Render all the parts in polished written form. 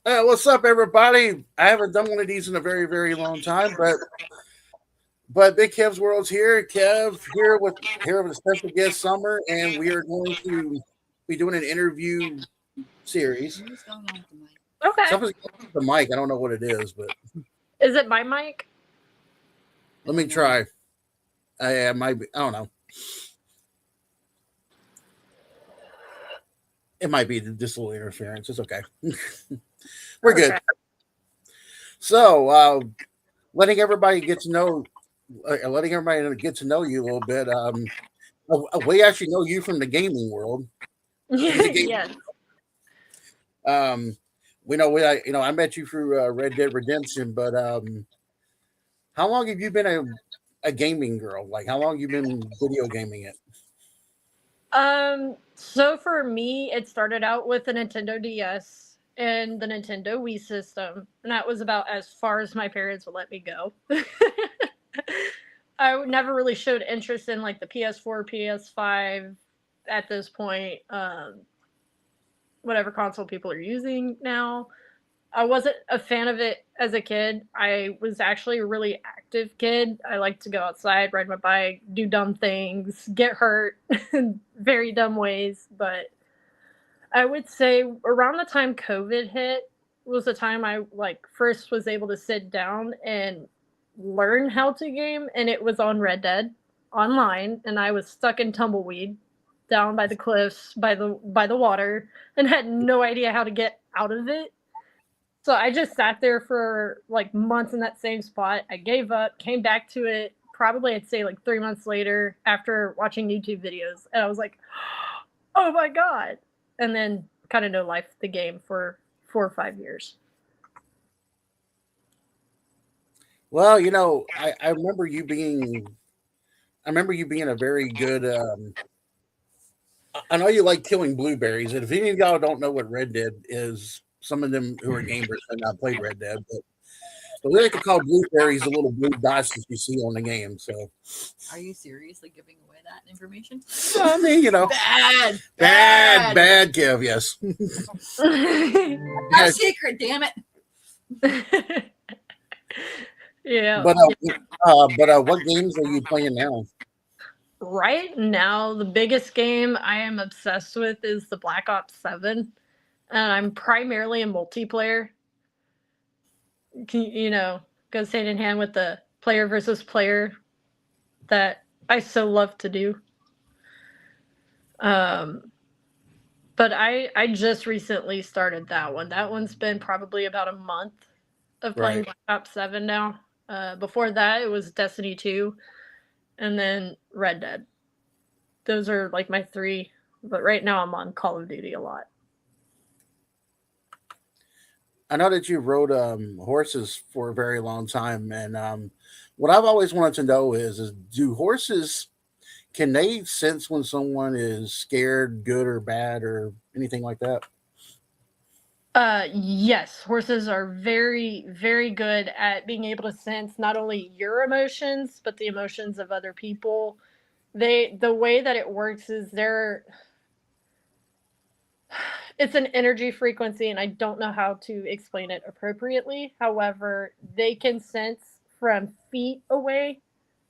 What's up, everybody? I haven't done one of these in a very, very long time, but Big Kev's World's here. Kev here with a special guest, Summer, and we are going to be doing an interview series. What is going on with the mic? Okay. Something's going on with the mic. I don't know what it is, but Is it my mic? let me try. I might be. I don't know. It might be just a little interference. It's okay. We're good. Okay. So, letting everybody get to know, letting everybody get to know you a little bit. We actually know you from the gaming world. The game, Yes. um, we know I met you through Red Dead Redemption, but how long have you been a gaming girl? Like, how long you been video gaming it? So for me, it started out with the Nintendo DS and the Nintendo Wii system, and that was about as far as my parents would let me go. Never really showed interest in like the PS4, PS5 at this point. Whatever console people are using now. I wasn't a fan of it as a kid. I was actually a really active kid. I liked to go outside, ride my bike, do dumb things, get hurt in very dumb ways. But I would say around the time COVID hit was the time I like first was able to sit down and learn how to game, and it was on Red Dead online, and I was stuck in tumbleweed down by the cliffs by the water and had no idea how to get out of it. So I just sat there for like months in that same spot. I gave up, came back to it probably I'd say like 3 months later after watching YouTube videos. And I was like, oh my God. And then kind of no life the game for 4 or 5 years. Well, I remember you being a very good. I know you like killing blueberries, and if any of y'all don't know what Red Dead is, some of them who are gamers have not played Red Dead, but we like to call blueberries the little blue dots that you see on the game. So, Are you seriously giving away that information? I mean, Bad, bad, Kev. Yes, Our secret, damn it. Yeah. what games are you playing now? Right now, the biggest game I am obsessed with is the Black Ops 7. And I'm primarily a multiplayer. Goes hand in hand with the player versus player that I so love to do. Um, but I just recently started that one. That one's been probably about a month of playing Right. Black Ops 7 now. Before that, it was Destiny 2 and then Red Dead. Those are like my three. But right now, I'm on Call of Duty a lot. I know that you rode horses for a very long time, and what I've always wanted to know is do horses can they sense when someone is scared, good or bad, or anything like that? Yes, horses are very, very good at being able to sense not only your emotions, but the emotions of other people. The way that it works is it's an energy frequency, and I don't know how to explain it appropriately. However, they can sense from feet away,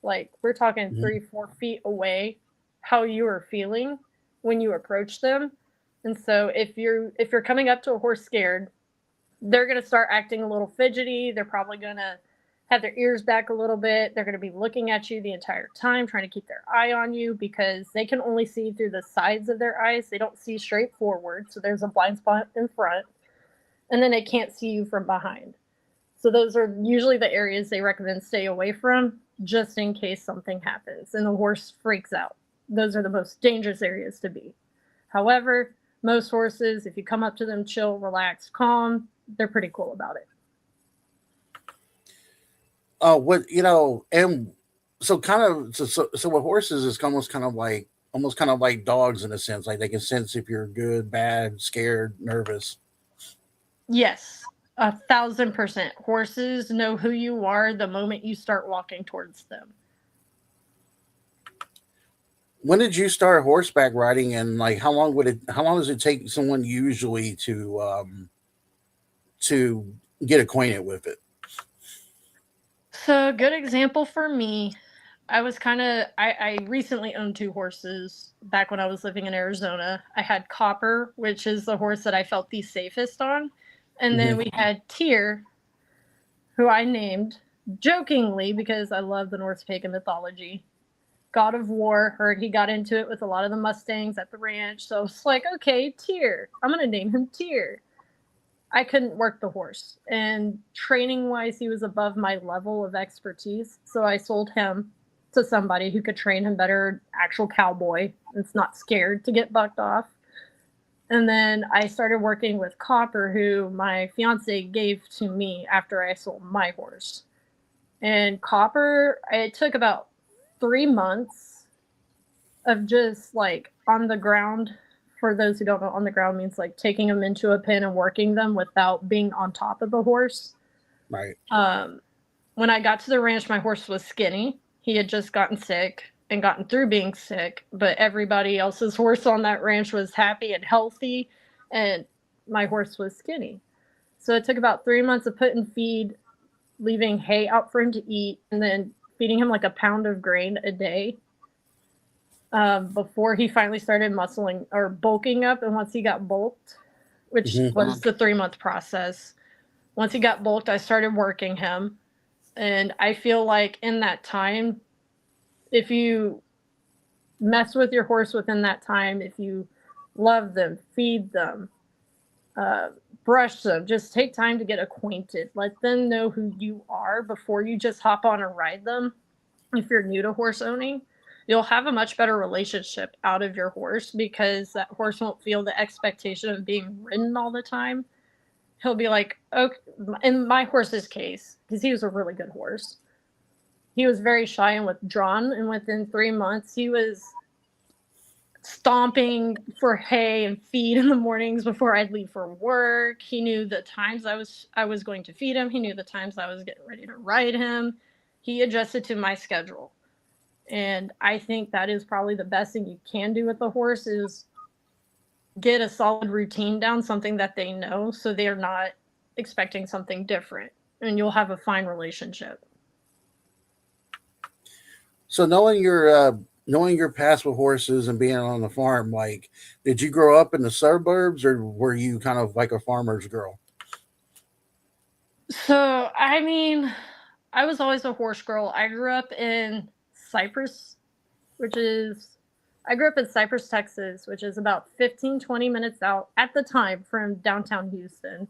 like we're talking Mhm. 3, 4 feet away, how you are feeling when you approach them. And so if you're coming up to a horse scared, they're going to start acting a little fidgety. They're probably going to have their ears back a little bit. They're going to be looking at you the entire time, trying to keep their eye on you because they can only see through the sides of their eyes. They don't see straight forward. So there's a blind spot in front, and then they can't see you from behind. So those are usually the areas they recommend stay away from just in case something happens and the horse freaks out. Those are the most dangerous areas to be. However, most horses, if you come up to them, chill, relax, calm, they're pretty cool about it. What and so kind of so with horses, it's almost kind of like dogs in a sense. Like they can sense if you're good, bad, scared, nervous. Yes, 1,000%. Horses know who you are the moment you start walking towards them. When did you start horseback riding, and like how long does it take someone usually to get acquainted with it? So, a good example for me, I recently owned two horses back when I was living in Arizona. I had Copper, which is the horse that I felt the safest on. And then we had Tyr, who I named jokingly because I love the Norse pagan mythology. God of War, heard he got into it with a lot of the Mustangs at the ranch. So it's like, okay, Tyr. I'm going to name him Tyr. I couldn't work the horse. And training wise, he was above my level of expertise. So I sold him to somebody who could train him better, actual cowboy. It's not scared to get bucked off. And then I started working with Copper, who my fiance gave to me after I sold my horse. And Copper, it took about 3 months of just like on the ground. For those who don't know, on the ground means like taking them into a pen and working them without being on top of the horse. Right. When I got to the ranch, my horse was skinny. He had just gotten sick and gotten through being sick, but everybody else's horse on that ranch was happy and healthy, and my horse was skinny. So it took about 3 months of putting feed, leaving hay out for him to eat, and then feeding him like a pound of grain a day. Before he finally started muscling or bulking up. And once he got bulked, which was the 3-month process, once he got bulked, I started working him. And I feel like in that time, if you mess with your horse within that time, if you love them, feed them, brush them, just take time to get acquainted. Let them know who you are before you just hop on and ride them. If you're new to horse owning, you'll have a much better relationship out of your horse because that horse won't feel the expectation of being ridden all the time. He'll be like, okay, in my horse's case, because he was a really good horse, he was very shy and withdrawn. And within 3 months, he was stomping for hay and feed in the mornings before I'd leave for work. He knew the times I was going to feed him. He knew the times I was getting ready to ride him. He adjusted to my schedule. And I think that is probably the best thing you can do with the horse is get a solid routine down, something that they know, so they're not expecting something different, and you'll have a fine relationship. So knowing your past with horses and being on the farm, like, did you grow up in the suburbs or were you kind of like a farmer's girl? So, I mean, I was always a horse girl. I grew up in Cypress, Texas, which is about 15-20 minutes out at the time from downtown Houston.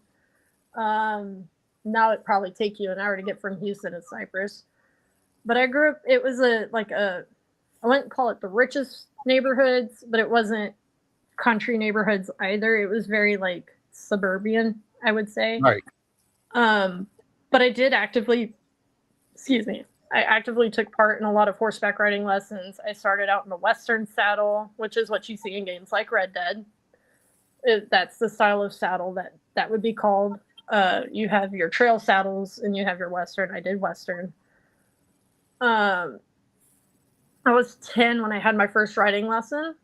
Now it'd probably take you an hour to get from Houston to Cypress. But I grew up, it was I wouldn't call it the richest neighborhoods, but it wasn't country neighborhoods either. It was very like suburban, I would say. Right. But I actively took part in a lot of horseback riding lessons. I started out in the Western saddle, which is what you see in games like Red Dead. That's the style of saddle that would be called. You have your trail saddles and you have your Western. I did Western. I was 10 when I had my first riding lesson.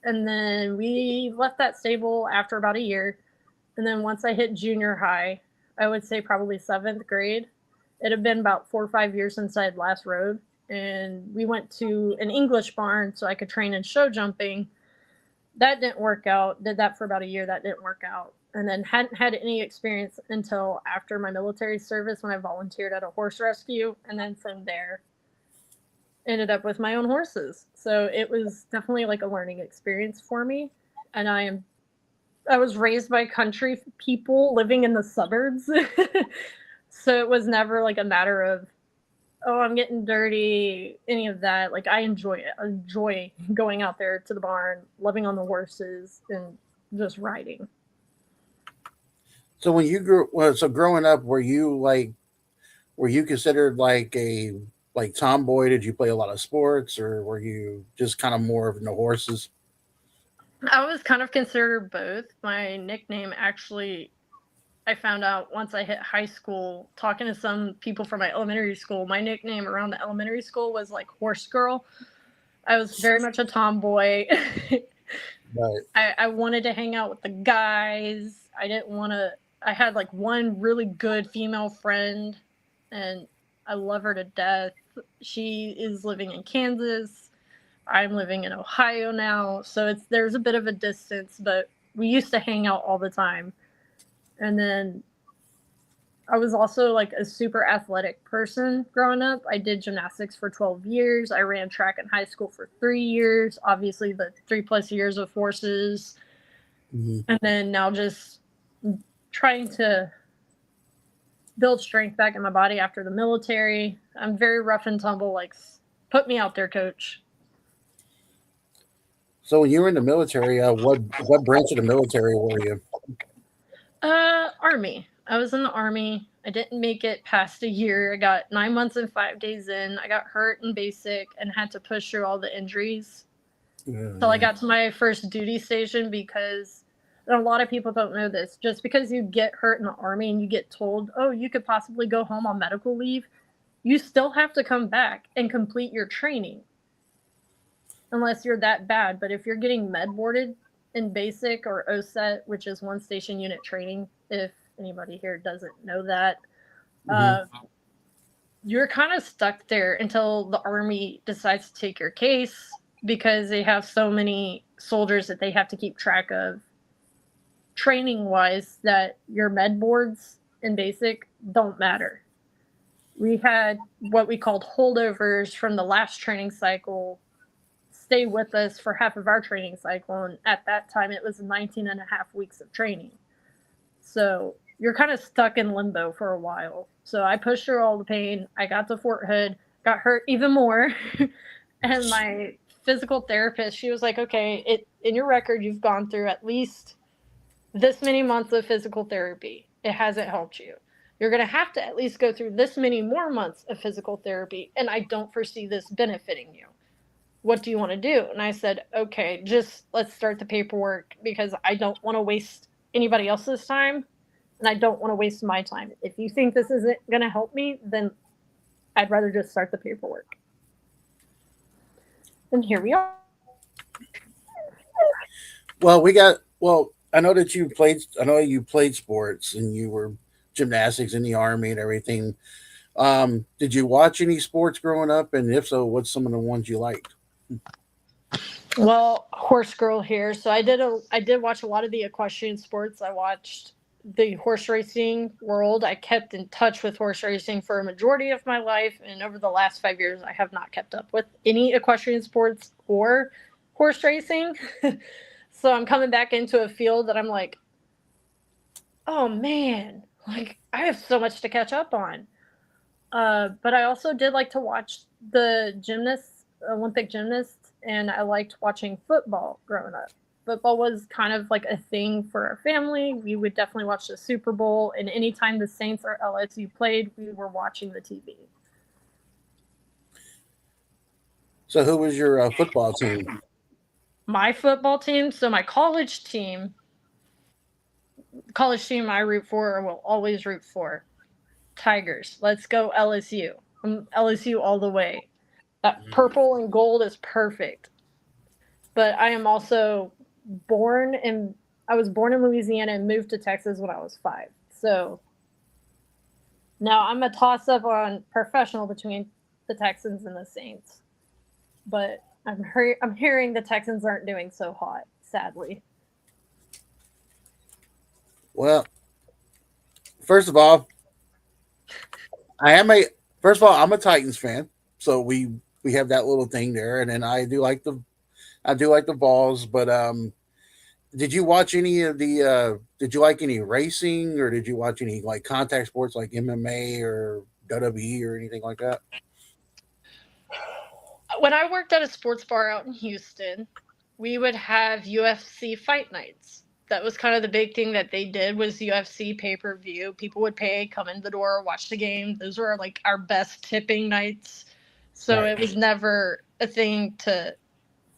And then we left that stable after about a year. And then once I hit junior high, I would say probably 7th grade, it had been about 4 or 5 years since I had last rode. And we went to an English barn so I could train in show jumping. That didn't work out. Did that for about a year. That didn't work out. And then hadn't had any experience until after my military service when I volunteered at a horse rescue. And then from there, ended up with my own horses. So it was definitely like a learning experience for me. And I was raised by country people living in the suburbs. So it was never like a matter of, oh, I'm getting dirty, any of that. Like I enjoy it. I enjoy going out there to the barn, loving on the horses and just riding. So when you growing up, were you considered like a tomboy? Did you play a lot of sports or were you just kind of more of the horses? I was kind of considered both. My nickname actually, I found out once I hit high school, talking to some people from my elementary school, my nickname around the elementary school was like Horse Girl. I was very much a tomboy. Right. I wanted to hang out with the guys. I I had like one really good female friend, and I love her to death. She is living in Kansas. I'm living in Ohio now, so there's a bit of a distance, but we used to hang out all the time. And then I was also like a super athletic person growing up. I did gymnastics for 12 years. I ran track in high school for 3 years. Obviously, the 3+ years of horses. Mhm. And then now just trying to build strength back in my body after the military. I'm very rough and tumble. Like, put me out there, coach. So when you were in the military, what branch of the military were you? Army. I was in the Army. I didn't make it past a year. I got 9 months and 5 days in. I got hurt in basic and had to push through all the injuries till I got to my first duty station, because and a lot of people don't know this. Just because you get hurt in the Army and you get told, oh, you could possibly go home on medical leave, you still have to come back and complete your training. Unless you're that bad. But if you're getting med boarded in basic or OSET, which is one station unit training, if anybody here doesn't know that, you're kind of stuck there until the Army decides to take your case, because they have so many soldiers that they have to keep track of training wise, that your med boards in basic don't matter. We had what we called holdovers from the last training cycle stay with us for half of our training cycle, and at that time it was 19 and a half weeks of training. So you're kind of stuck in limbo for a while. So I pushed through all the pain. I got to Fort Hood, got hurt even more. And my physical therapist, she was like, okay, in your record, you've gone through at least this many months of physical therapy. It hasn't helped you. You're going to have to at least go through this many more months of physical therapy, and I don't foresee this benefiting you. What do you want to do? And I said, okay, just let's start the paperwork, because I don't want to waste anybody else's time, and I don't want to waste my time. If you think this isn't going to help me, then I'd rather just start the paperwork. And here we are. Well, I know that you played sports and you were gymnastics in the Army and everything. Did you watch any sports growing up? And if so, what's some of the ones you liked? Well, horse girl here. So I did watch a lot of the equestrian sports. I watched the horse racing world. I kept in touch with horse racing for a majority of my life, and over the last 5 years, I have not kept up with any equestrian sports or horse racing. So I'm coming back into a field that I'm like, oh man, like I have so much to catch up on. But I also did like to watch the Olympic gymnasts, and I liked watching football growing up. Football was kind of like a thing for our family. We would definitely watch the Super Bowl, and anytime the Saints or LSU played, we were watching the TV. So, who was your football team? My football team, so my college team I root for or will always root for, Tigers. Let's go LSU. I'm LSU all the way. That purple and gold is perfect. But I am also I was born in Louisiana and moved to Texas when I was 5. So now I'm a toss-up on professional between the Texans and the Saints. But I'm hearing the Texans aren't doing so hot, sadly. Well, first of all, I'm a Titans fan, so we have that little thing there, and then I do like the balls. But did you watch any of the? Did you like any racing, or did you watch any like contact sports like MMA or WWE or anything like that? When I worked at a sports bar out in Houston, we would have UFC fight nights. That was kind of the big thing that they did, was UFC pay-per-view. People would pay, come in the door, watch the game. Those were like our best tipping nights. So It was never a thing to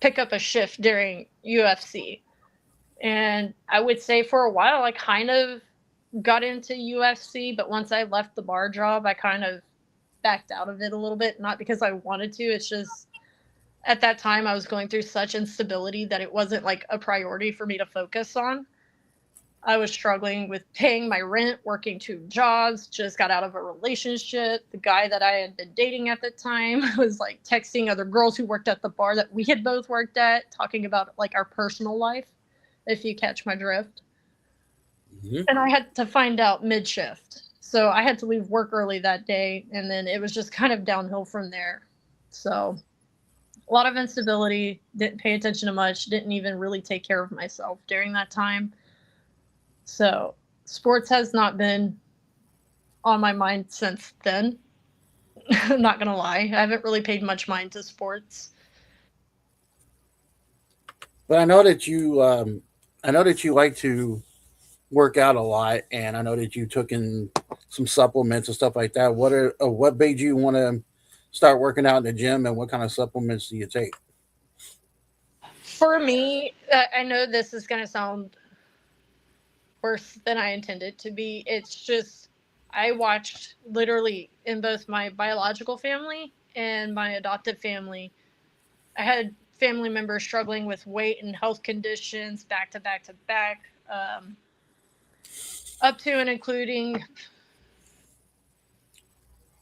pick up a shift during UFC. And I would say for a while, I kind of got into UFC, but once I left the bar job, I kind of backed out of it a little bit. Not because I wanted to, it's just at that time I was going through such instability that it wasn't like a priority for me to focus on. I was struggling with paying my rent, working 2 jobs, just got out of a relationship. The guy that I had been dating at the time was like texting other girls who worked at the bar that we had both worked at, talking about like our personal life, if you catch my drift. Mhm. And I had to find out mid shift. So I had to leave work early that day, and then it was just kind of downhill from there. So a lot of instability, didn't pay attention to much, didn't even really take care of myself during that time. So sports has not been on my mind since then. I'm not gonna lie. I haven't really paid much mind to sports. But I know that you like to work out a lot, and I know that you took in some supplements and stuff like that. What made you want to start working out in the gym, and what kind of supplements do you take? For me, I know this is gonna sound worse than I intended to be. It's just I watched literally in both my biological family and my adoptive family. I had family members struggling with weight and health conditions back to back to back, up to and including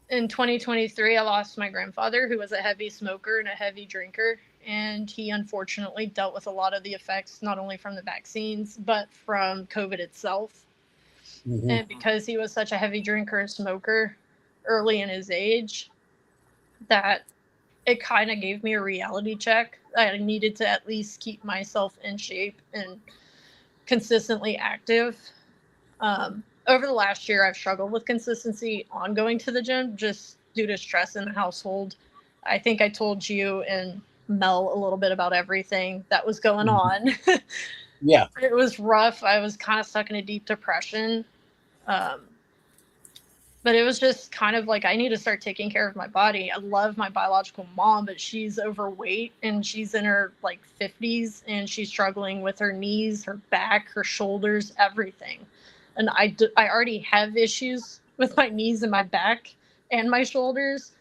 in 2023, I lost my grandfather, who was a heavy smoker and a heavy drinker. And he unfortunately dealt with a lot of the effects, not only from the vaccines, but from COVID itself. Hmm. And because he was such a heavy drinker and smoker early in his age, that it kind of gave me a reality check. I needed to at least keep myself in shape and consistently active. Over the last year, I've struggled with consistency on going to the gym just due to stress in the household. I think I told you and Mel a little bit about everything that was going on. Yeah. It was rough. I was kind of stuck in a deep depression. Um, but it was just kind of like I need to start taking care of my body. I love my biological mom, but she's overweight and she's in her like 50s and she's struggling with her knees, her back, her shoulders, everything. And I already have issues with my knees and my back and my shoulders.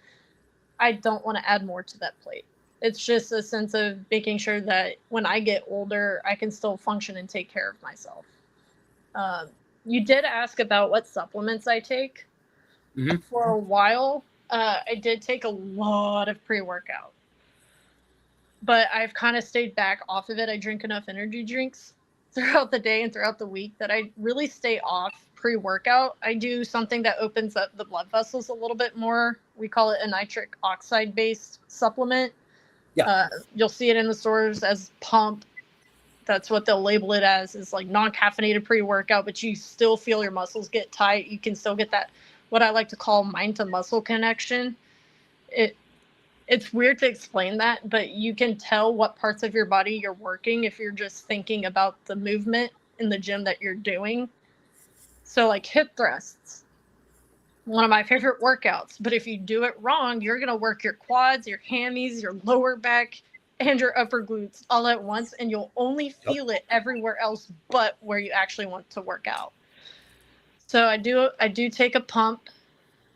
I don't want to add more to that plate. It's just a sense of making sure that when I get older, I can still function and take care of myself. Um, you did ask about what supplements I take. Hmm. For a while, I did take a lot of pre workout, but I've kind of stayed back off of it. I drink enough energy drinks throughout the day and throughout the week that I really stay off pre workout. I do something that opens up the blood vessels a little bit more. We call it a nitric oxide based supplement. Yeah. You'll see it in the stores as pump. That's what they'll label it as, is like non-caffeinated pre-workout, but you still feel your muscles get tight. You can still get that, what I like to call mind to muscle connection. It it's weird to explain that, but you can tell what parts of your body you're working if you're just thinking about the movement in the gym that you're doing. So like hip thrusts, one of my favorite workouts, but if you do it wrong, you're going to work your quads, your hammies, your lower back, and your upper glutes all at once, and you'll only Yep. feel it everywhere else but where you actually want to work out. So I do take a pump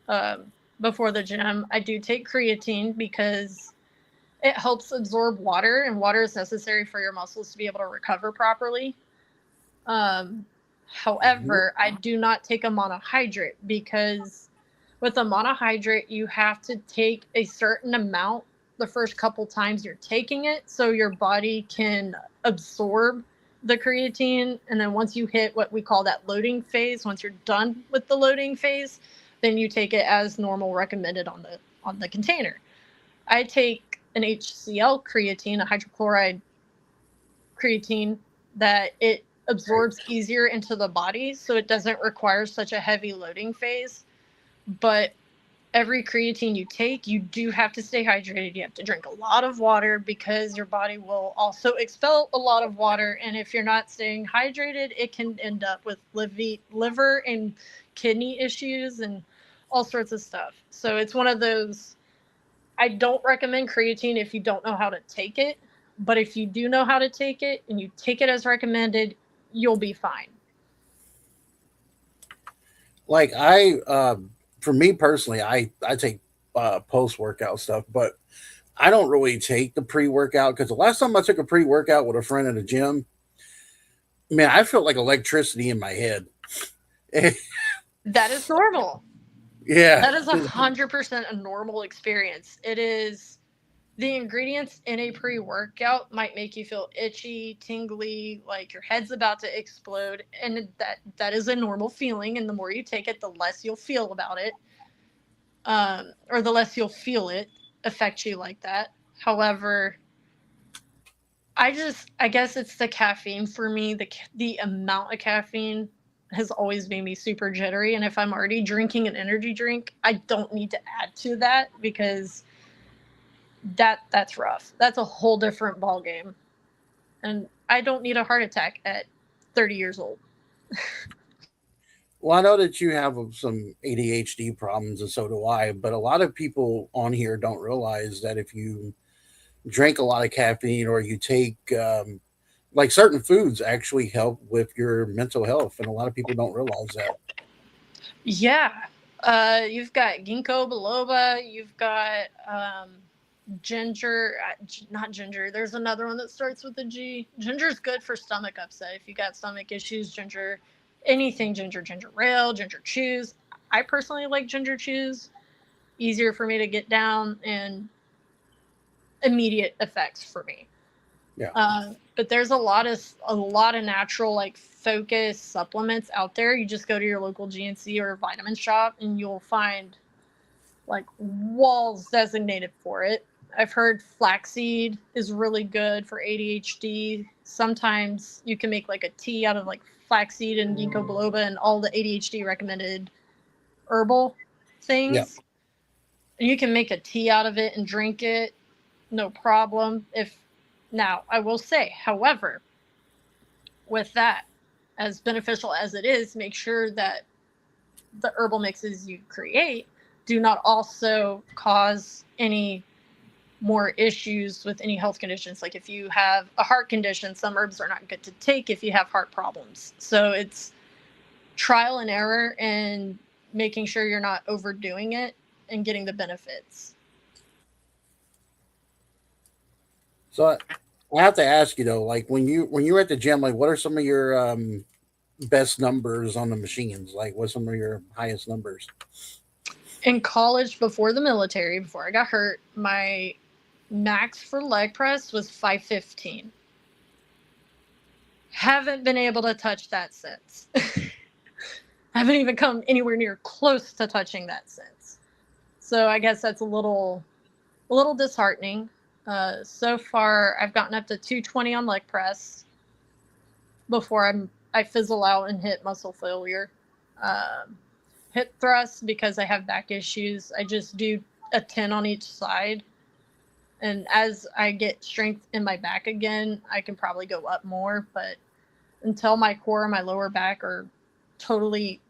um, before the gym. I do take creatine because it helps absorb water, and water is necessary for your muscles to be able to recover properly. Um, However, I do not take a monohydrate because with a monohydrate, you have to take a certain amount the first couple times you're taking it so your body can absorb the creatine. And then once you hit what we call that loading phase, once you're done with the loading phase, then you take it as normal recommended on the container. I take an HCl creatine, a hydrochloride creatine, that it absorbs easier into the body, so it doesn't require such a heavy loading phase. But every creatine you take, you do have to stay hydrated. You have to drink a lot of water because your body will also expel a lot of water. And if you're not staying hydrated, it can end up with liver and kidney issues and all sorts of stuff. So it's one of those, I don't recommend creatine if you don't know how to take it. But if you do know how to take it and you take it as recommended, you'll be fine. Like for me personally, I take post workout stuff, but I don't really take the pre workout because the last time I took a pre workout with a friend at the gym, Man, I felt like electricity in my head. That is normal. Yeah. That is 100% a normal experience. It is the ingredients in a pre-workout might make you feel itchy, tingly, like your head's about to explode, and that is a normal feeling. And the more you take it, the less you'll feel about it, or the less you'll feel it affect you like that. However, I guess it's the caffeine for me. The amount of caffeine has always made me super jittery, and if I'm already drinking an energy drink, I don't need to add to that because that's rough. That's a whole different ball game, and I don't need a heart attack at 30 years old. Well, I know that you have some ADHD problems, and so do I. But a lot of people on here don't realize that if you drink a lot of caffeine or you take like certain foods actually help with your mental health, and a lot of people don't realize that. Yeah, you've got ginkgo biloba. You've got ginger, not ginger. There's another one that starts with a G. Ginger's good for stomach upset. If you got stomach issues, ginger, anything ginger, ginger ale, ginger chews. I personally like ginger chews. Easier for me to get down and immediate effects for me. Yeah. But there's a lot of natural like focus supplements out there. You just go to your local GNC or vitamin shop and you'll find like walls designated for it. I've heard flaxseed is really good for ADHD. Sometimes you can make like a tea out of like flaxseed and ginkgo biloba and all the ADHD recommended herbal things. Yeah. And you can make a tea out of it and drink it, no problem. Now, I will say, however, with that, as beneficial as it is, make sure that the herbal mixes you create do not also cause any more issues with any health conditions. Like if you have a heart condition, some herbs are not good to take if you have heart problems. So it's trial and error and making sure you're not overdoing it and getting the benefits. So I have to ask you though, like when you were at the gym, like what are some of your best numbers on the machines? Like what's some of your highest numbers? In college, before the military, before I got hurt, my max for leg press was 515. Haven't been able to touch that since. Haven't even come anywhere near close to touching that since. So I guess that's a little disheartening. So far, I've gotten up to 220 on leg press before I fizzle out and hit muscle failure. Hip thrust, because I have back issues, I just do a 10 on each side. And as I get strength in my back again, I can probably go up more. But until my core and my lower back are totally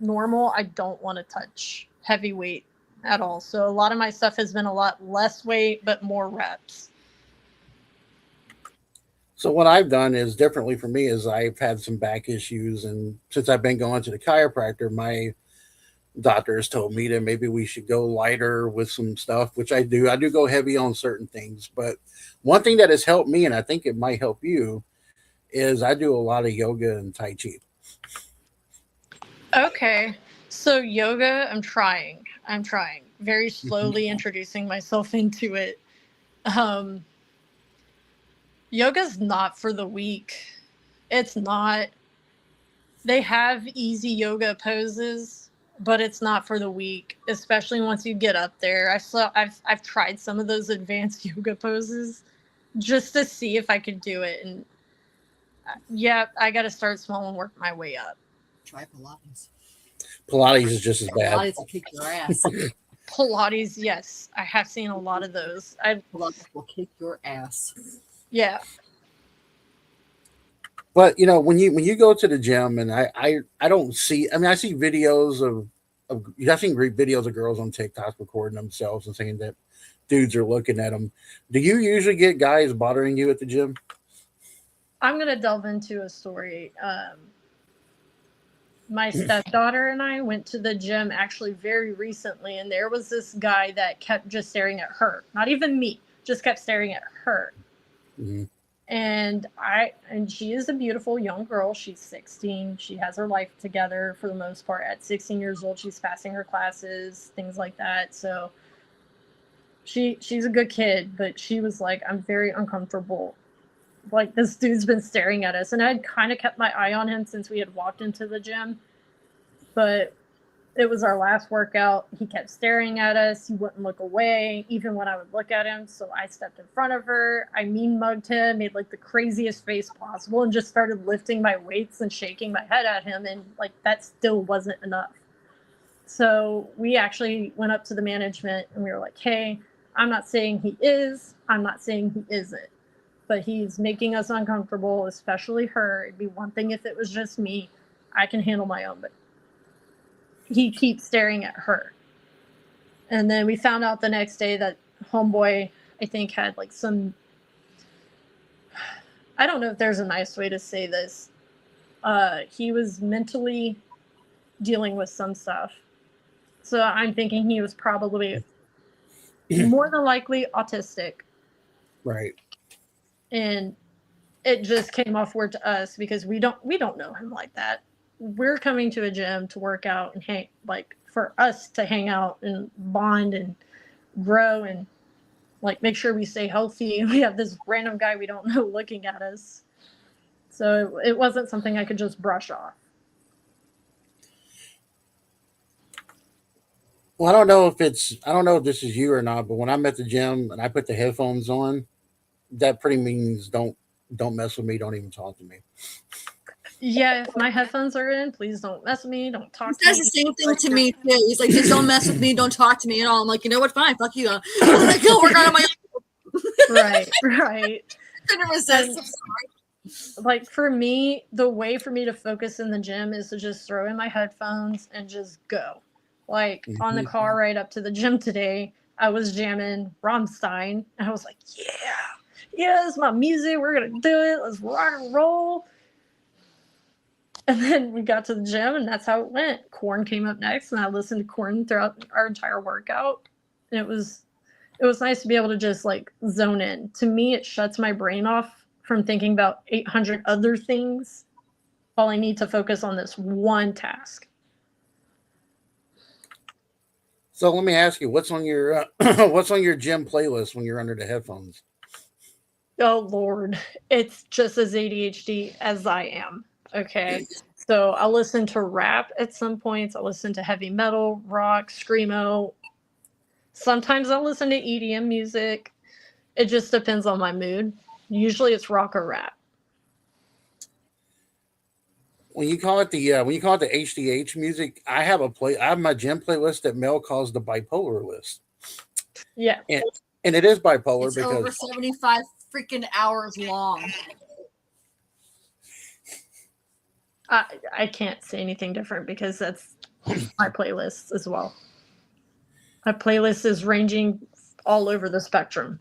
normal, I don't want to touch heavy weight at all. So a lot of my stuff has been a lot less weight, but more reps. So what I've done is differently for me is I've had some back issues, and since I've been going to the chiropractor, my doctor has told me that maybe we should go lighter with some stuff, which I do. I do go heavy on certain things, but one thing that has helped me, and I think it might help you, is I do a lot of yoga and Tai Chi. Okay. So yoga, I'm trying very slowly introducing myself into it. Yoga's not for the weak. It's not. They have easy yoga poses, but it's not for the weak, especially once you get up there. I've tried some of those advanced yoga poses just to see if I could do it, and yeah, I got to start small and work my way up. Try Pilates. Pilates is just as bad. Pilates will kick your ass. Pilates, yes, I have seen a lot of those. Pilates will kick your ass. Yeah. But you know, when you go to the gym, and I don't see. I mean, I see videos of I've seen great videos of girls on TikTok recording themselves and saying that dudes are looking at them. Do you usually get guys bothering you at the gym? I'm gonna delve into a story. My stepdaughter and I went to the gym actually very recently, and there was this guy that kept just staring at her. Not even me, just kept staring at her. Mm-hmm. And she is a beautiful young girl. She's 16. She has her life together for the most part. At 16 years old, she's passing her classes, things like that. So she's a good kid, but she was like, I'm very uncomfortable. Like, this dude's been staring at us. And I'd kind of kept my eye on him since we had walked into the gym. But it was our last workout. He kept staring at us. He wouldn't look away, even when I would look at him. So I stepped in front of her. I mean mugged him, made like the craziest face possible, and just started lifting my weights and shaking my head at him. And like, that still wasn't enough. So we actually went up to the management and we were like, hey, I'm not saying he is. I'm not saying he isn't. But he's making us uncomfortable, especially her. It'd be one thing if it was just me. I can handle my own, but he keeps staring at her. And then we found out the next day that homeboy, I think, had like some, I don't know if there's a nice way to say this. He was mentally dealing with some stuff. So I'm thinking he was probably more than likely autistic. Right. And it just came off weird to us because we don't know him like that. We're coming to a gym to work out and hang, like, for us to hang out and bond and grow and like make sure we stay healthy. We have this random guy we don't know looking at us. So it wasn't something I could just brush off. Well, I don't know if this is you or not, but when I'm at the gym and I put the headphones on, that pretty means don't mess with me, don't even talk to me. Yeah, if my headphones are in, please don't mess with me, don't talk He to me. says the same thing to me too. He's like, just don't mess with me, don't talk to me at all. I'm like, you know what? Fine, fuck you. I'm like, go work out on my own. Right. Couldn't resist. I'm sorry. Like, for me, the way for me to focus in the gym is to just throw in my headphones and just go. Like, on the car ride up to the gym today, I was jamming Rammstein, and I was like, yeah, it's my music, we're gonna do it, let's rock and roll. And then we got to the gym, and that's how it went. Korn came up next, and I listened to Korn throughout our entire workout. And it was nice to be able to just like zone in. To me, it shuts my brain off from thinking about 800 other things. All I need to focus on this one task. So let me ask you, what's on your gym playlist when you're under the headphones? Oh Lord, it's just as ADHD as I am. Okay, so I'll listen to rap at some points. I'll listen to heavy metal, rock, screamo. Sometimes I'll listen to EDM music. It just depends on my mood. Usually it's rock or rap. When you call it the HDH music, I have my gym playlist that Mel calls the bipolar list. Yeah. And it is bipolar It's because over 75 freaking hours long. I can't say anything different because that's my playlist as well. My playlist is ranging all over the spectrum.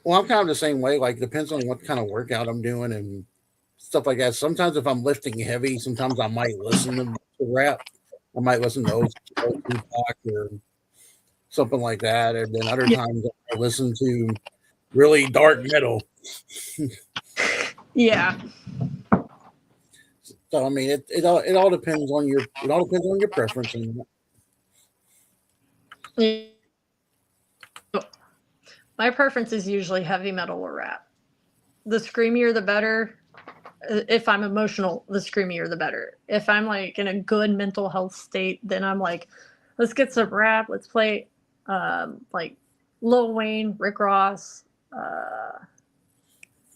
well, I'm kind of the same way. Like, depends on what kind of workout I'm doing and stuff like that. Sometimes if I'm lifting heavy, sometimes I might listen to rap. I might listen to old Tupac or something like that, and then other times I listen to really dark metal. Yeah. So I mean, it all depends on your preference. And My preference is usually heavy metal or rap. The screamier, the better. If I'm emotional, the screamier, the better. If I'm like in a good mental health state, then I'm like, let's get some rap. Let's play like Lil Wayne, Rick Ross.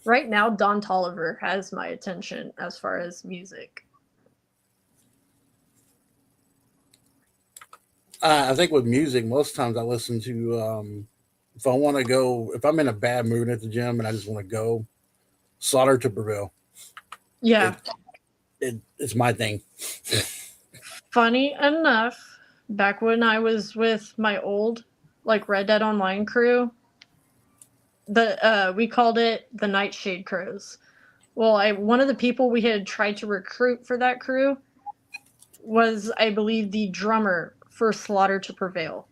Right now, Don Toliver has my attention as far as music. I think with music, most times I listen to if I'm in a bad mood at the gym and I just want to go, Slaughter to Prevail. Yeah. It's my thing. Funny enough, back when I was with my old like Red Dead Online crew, we called it the Nightshade Crows. Well, one of the people we had tried to recruit for that crew was, I believe, the drummer for Slaughter to Prevail.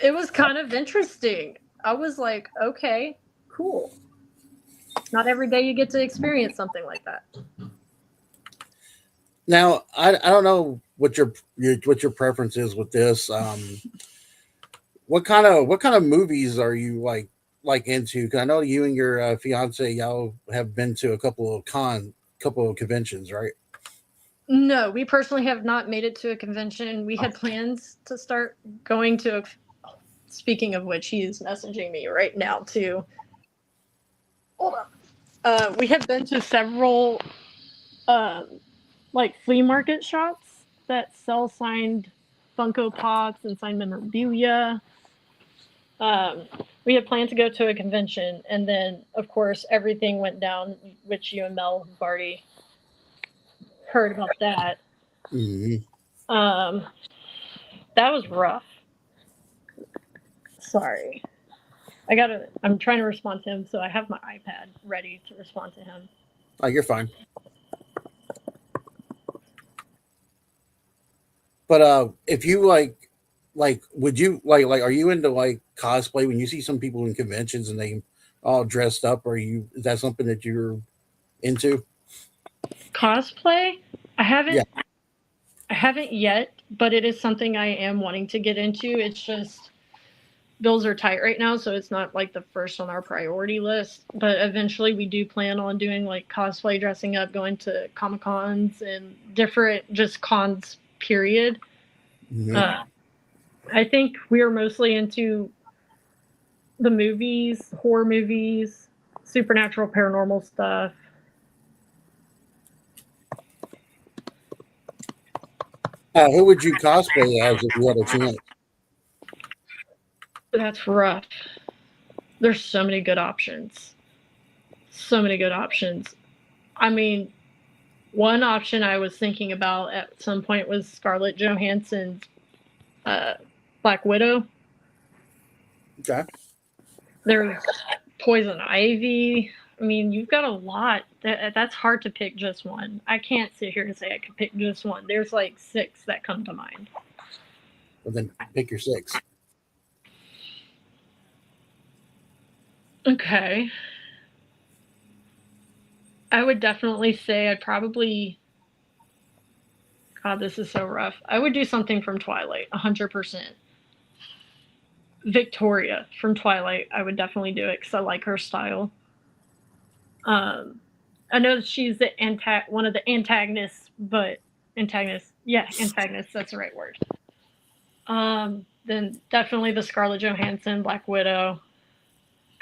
It was kind of interesting. I was like, okay, cool. Not every day you get to experience something like that. Now, I don't know what your preference is with this. What kind of movies are you like into? Because I know you and your fiance, y'all have been to a couple of conventions, right? No, we personally have not made it to a convention. We had plans to start going to. Speaking of which, he is messaging me right now too. Hold on. We have been to several, like flea market shops that sell signed Funko Pops and signed memorabilia. We had planned to go to a convention, and then, of course, everything went down, which you and Mel have already heard about that. Mm-hmm. That was rough. Sorry. I'm trying to respond to him, so I have my iPad ready to respond to him. Oh, you're fine. But if you would you are you into like cosplay? When you see some people in conventions and they all dressed up, is that something that you're into? Cosplay? Yeah. I haven't yet, but it is something I am wanting to get into. It's just bills are tight right now, so it's not like the first on our priority list. But eventually we do plan on doing like cosplay, dressing up, going to Comic Cons and different just cons, period. Mm-hmm. I think we are mostly into the movies, horror movies, supernatural, paranormal stuff. Who would you cosplay as if you had a chance? That's rough. There's so many good options. So many good options. I mean, one option I was thinking about at some point was Scarlett Johansson's Black Widow. Okay. There's Poison Ivy. I mean, you've got a lot. That's hard to pick just one. I can't sit here and say I could pick just one. There's like 6 that come to mind. Well, then pick your 6. Okay. I would definitely say I'd probably. God, this is so rough. I would do something from Twilight, 100%. Victoria from Twilight, I would definitely do it because I like her style. I know she's one of the antagonists, but antagonists, that's the right word. Then definitely the Scarlett Johansson, Black Widow.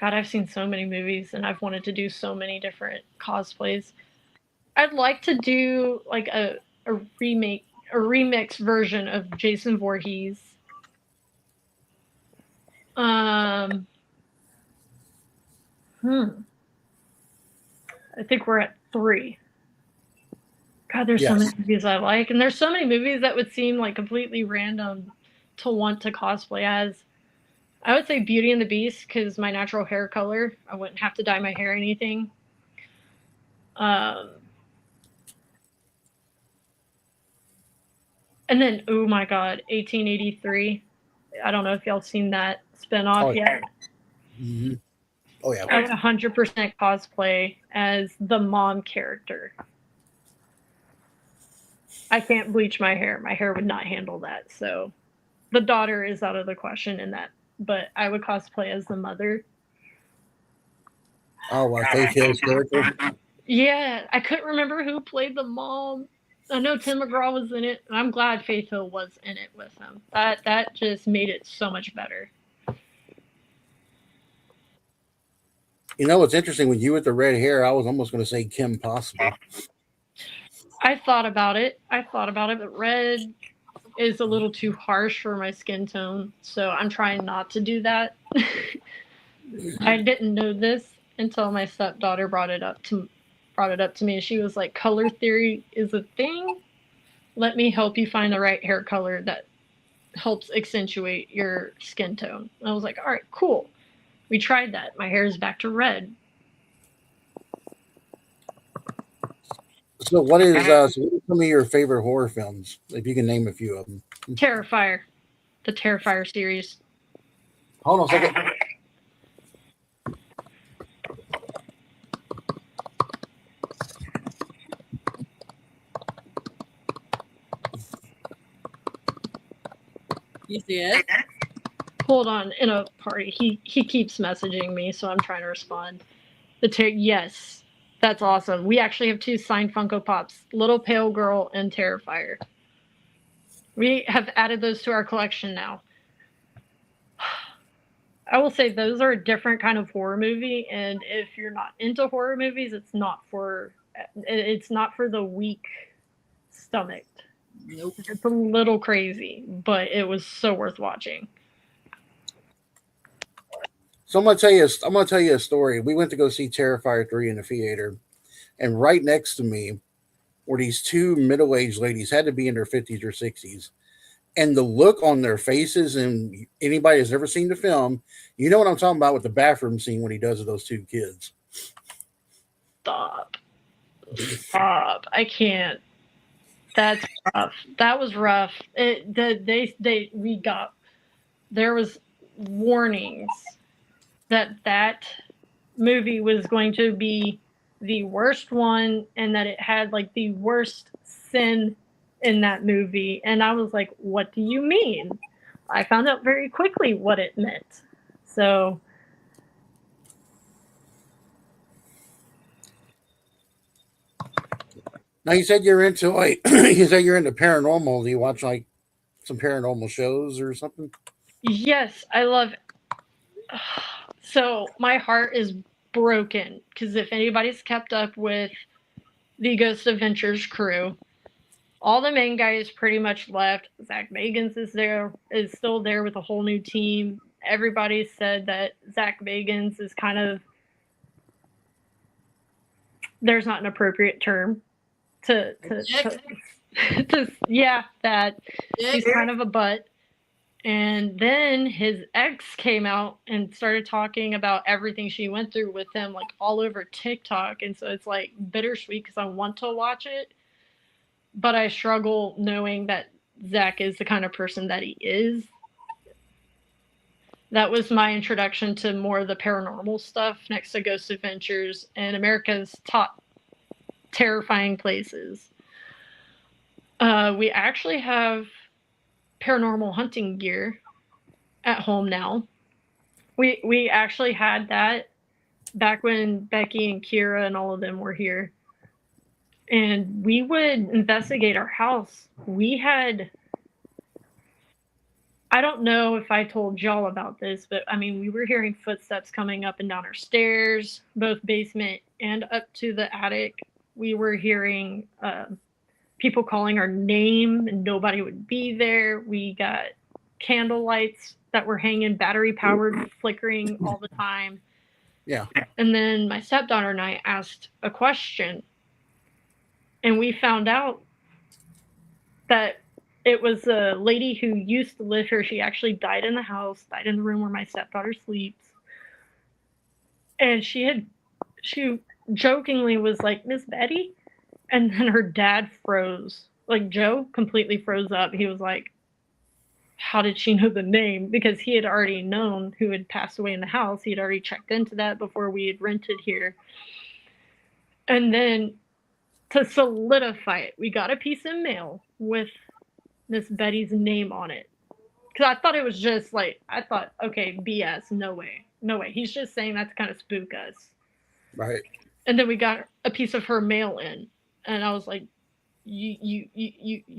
God, I've seen so many movies and I've wanted to do so many different cosplays. I'd like to do like a remix version of Jason Voorhees. I think we're at 3. God, there's so many movies I like, and there's so many movies that would seem like completely random to want to cosplay as. I would say Beauty and the Beast because my natural hair color. I wouldn't have to dye my hair or anything. And then, oh my God, 1883. I don't know if y'all seen that spinoff yet. Mm-hmm. Oh yeah. I would 100% cosplay as the mom character. I can't bleach my hair. My hair would not handle that. So the daughter is out of the question in that. But I would cosplay as the mother. Oh, wow. Faith Hill's character? Yeah, I couldn't remember who played the mom. I know Tim McGraw was in it, and I'm glad Faith Hill was in it with him. That just made it so much better. You know what's interesting? When you with the red hair, I was almost going to say Kim Possible. I thought about it, but red is a little too harsh for my skin tone, so I'm trying not to do that. I didn't know this until my stepdaughter brought it up to me. She was like, color theory is a thing. Let me help you find the right hair color that helps accentuate your skin tone. And I was like, all right, cool. We tried that. My hair is back to red. So what are some of your favorite horror films? If you can name a few of them. Terrifier. The Terrifier series. Hold on a second. You see it? Hold on, in a party. He keeps messaging me, so I'm trying to respond. Yes, that's awesome. We actually have 2 signed Funko Pops, Little Pale Girl and Terrifier. We have added those to our collection now. I will say those are a different kind of horror movie, and if you're not into horror movies, it's not for the weak stomached. Nope. It's a little crazy, but it was so worth watching. So I'm gonna tell you a story. We went to go see Terrifier 3 in the theater, and right next to me were these 2 middle-aged ladies, had to be in their 50s or 60s. And the look on their faces, and anybody that's ever seen the film, you know what I'm talking about with the bathroom scene when he does with those 2 kids. Stop. I can't. That's rough. That was rough. There was warnings that movie was going to be the worst one, and that it had like the worst sin in that movie. And I was like, what do you mean? I found out very quickly what it meant. So Now you said you're into you said you're into paranormal. Do you watch like some paranormal shows or something? yes, I love. So my heart is broken because if anybody's kept up with the Ghost Adventures crew, all the main guys pretty much left. Zach Bagans is still there with a whole new team. Everybody said that Zach Bagans is kind of, there's not an appropriate term to yeah, that he's kind of a butt. And then his ex came out and started talking about everything she went through with him, like all over TikTok. And so it's like bittersweet because I want to watch it, but I struggle knowing that Zach is the kind of person that he is. That was my introduction to more of the paranormal stuff next to Ghost Adventures and America's top terrifying places. We actually have paranormal hunting gear at home now. We actually had that back when Becky and Kira and all of them were here. And we would investigate our house. I don't know if I told y'all about this, but I mean, we were hearing footsteps coming up and down our stairs, both basement and up to the attic. We were hearing people calling our name and nobody would be there. We got candle lights that were hanging battery powered, flickering all the time. Yeah. And then my stepdaughter and I asked a question, and we found out that it was a lady who used to live here. She actually died in the house, died in the room where my stepdaughter sleeps. And she jokingly was like, Miss Betty? And then her dad froze. Like, Joe completely froze up. He was like, how did she know the name? Because he had already known who had passed away in the house. He had already checked into that before we had rented here. And then to solidify it, we got a piece of mail with Miss Betty's name on it. Because I thought it was just like, okay, BS, no way. No way. He's just saying that to kind of spook us. Right. And then we got a piece of her mail in. And I was like, you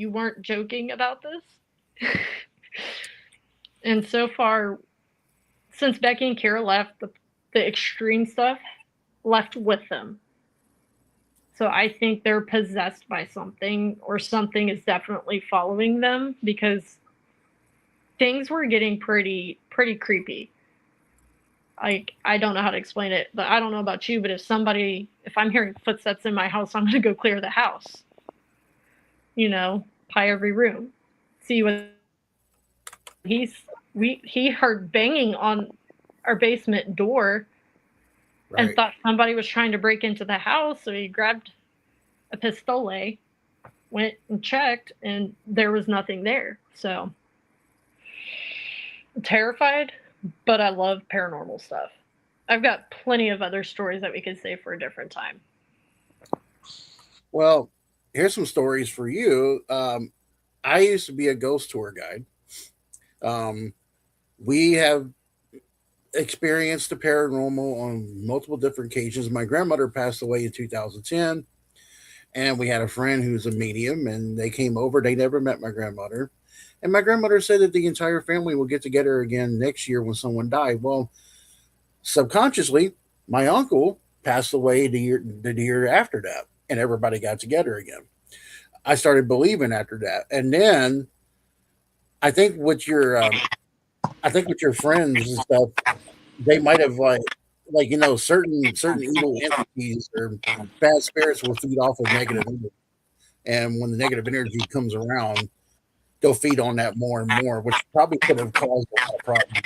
weren't joking about this? And so far, since Becky and Kira left, the extreme stuff left with them. So I think they're possessed by something, or something is definitely following them, because things were getting pretty creepy. Like, I don't know how to explain it, but I don't know about you, but if I'm hearing footsteps in my house, I'm going to go clear the house. You know, pie every room. See what he heard banging on our basement door. Right. And thought somebody was trying to break into the house, so he grabbed a pistole, went and checked, and there was nothing there. So I'm terrified, but I love paranormal stuff. I've got plenty of other stories that we could save for a different time. Well, here's some stories for you. I used to be a ghost tour guide. Um, we have experienced the paranormal on multiple different occasions. My grandmother passed away in 2010, and we had a friend who's a medium, and they came over. They never met my grandmother. And my grandmother said that the entire family will get together again next year when someone died. Well, subconsciously, my uncle passed away the year after that, and everybody got together again. I started believing after that, and then I think with your I think with your friends and stuff, they might have like certain evil entities or bad spirits will feed off of negative energy, and when the negative energy comes around, they'll feed on that more and more, which probably could have caused a lot of problems.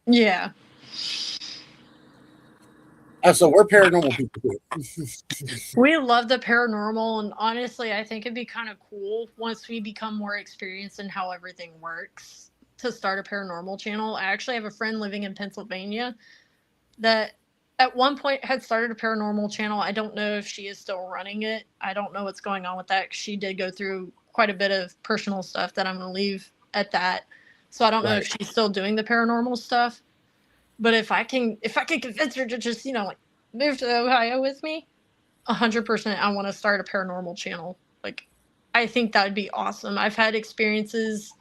Yeah. So we're paranormal people too. We love the paranormal, and honestly, I think it'd be kind of cool once we become more experienced in how everything works to start a paranormal channel. I actually have a friend living in Pennsylvania that at one point had started a paranormal channel. I don't know if she is still running it. I don't know what's going on with that. She did go through quite a bit of personal stuff that I'm going to leave at that. So I don't know if she's still doing the paranormal stuff. But if I can convince her to just, like move to Ohio with me, 100% I want to start a paranormal channel. Like, I think that would be awesome. I've had experiences,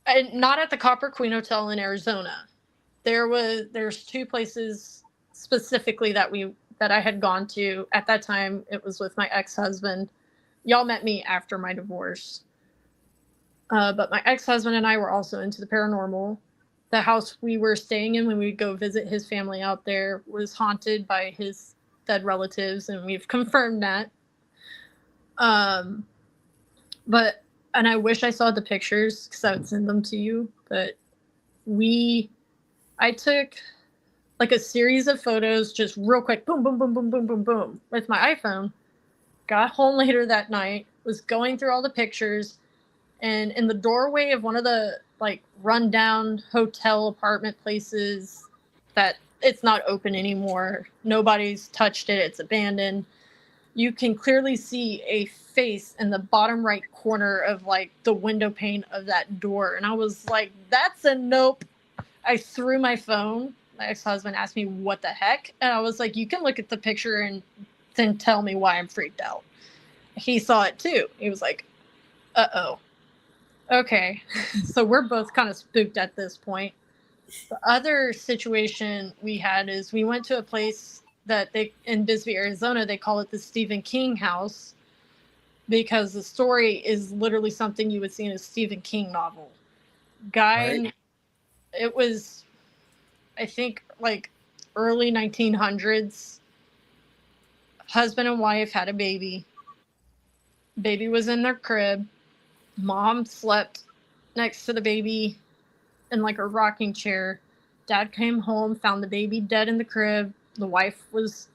and not at the Copper Queen Hotel in Arizona. There's two places specifically that I had gone to at that time. It was with my ex-husband. Y'all met me after my divorce. But my ex-husband and I were also into the paranormal. The house we were staying in when we would go visit his family out there was haunted by his dead relatives, and we've confirmed that. And I wish I saw the pictures because I would send them to you. But I took like a series of photos, just real quick, boom, boom, boom, boom, boom, boom, boom, with my iPhone. Got home later that night, was going through all the pictures, and in the doorway of one of the like rundown hotel apartment places that it's not open anymore, nobody's touched it, it's abandoned, you can clearly see a face in the bottom right corner of like the window pane of that door. And I was like, that's a nope. I threw my phone. My ex-husband asked me what the heck, and I was like, you can look at the picture and then tell me why I'm freaked out. He saw it too. He was like, uh-oh. Okay, so we're both kind of spooked at this point. The other situation we had is we went to a place that in Bisbee, Arizona, they call it the Stephen King house because the story is literally something you would see in a Stephen King novel. Right. It was, I think, like early 1900s. Husband and wife had a baby. Baby was in their crib. Mom slept next to the baby in like a rocking chair. Dad came home, found the baby dead in the crib. The wife was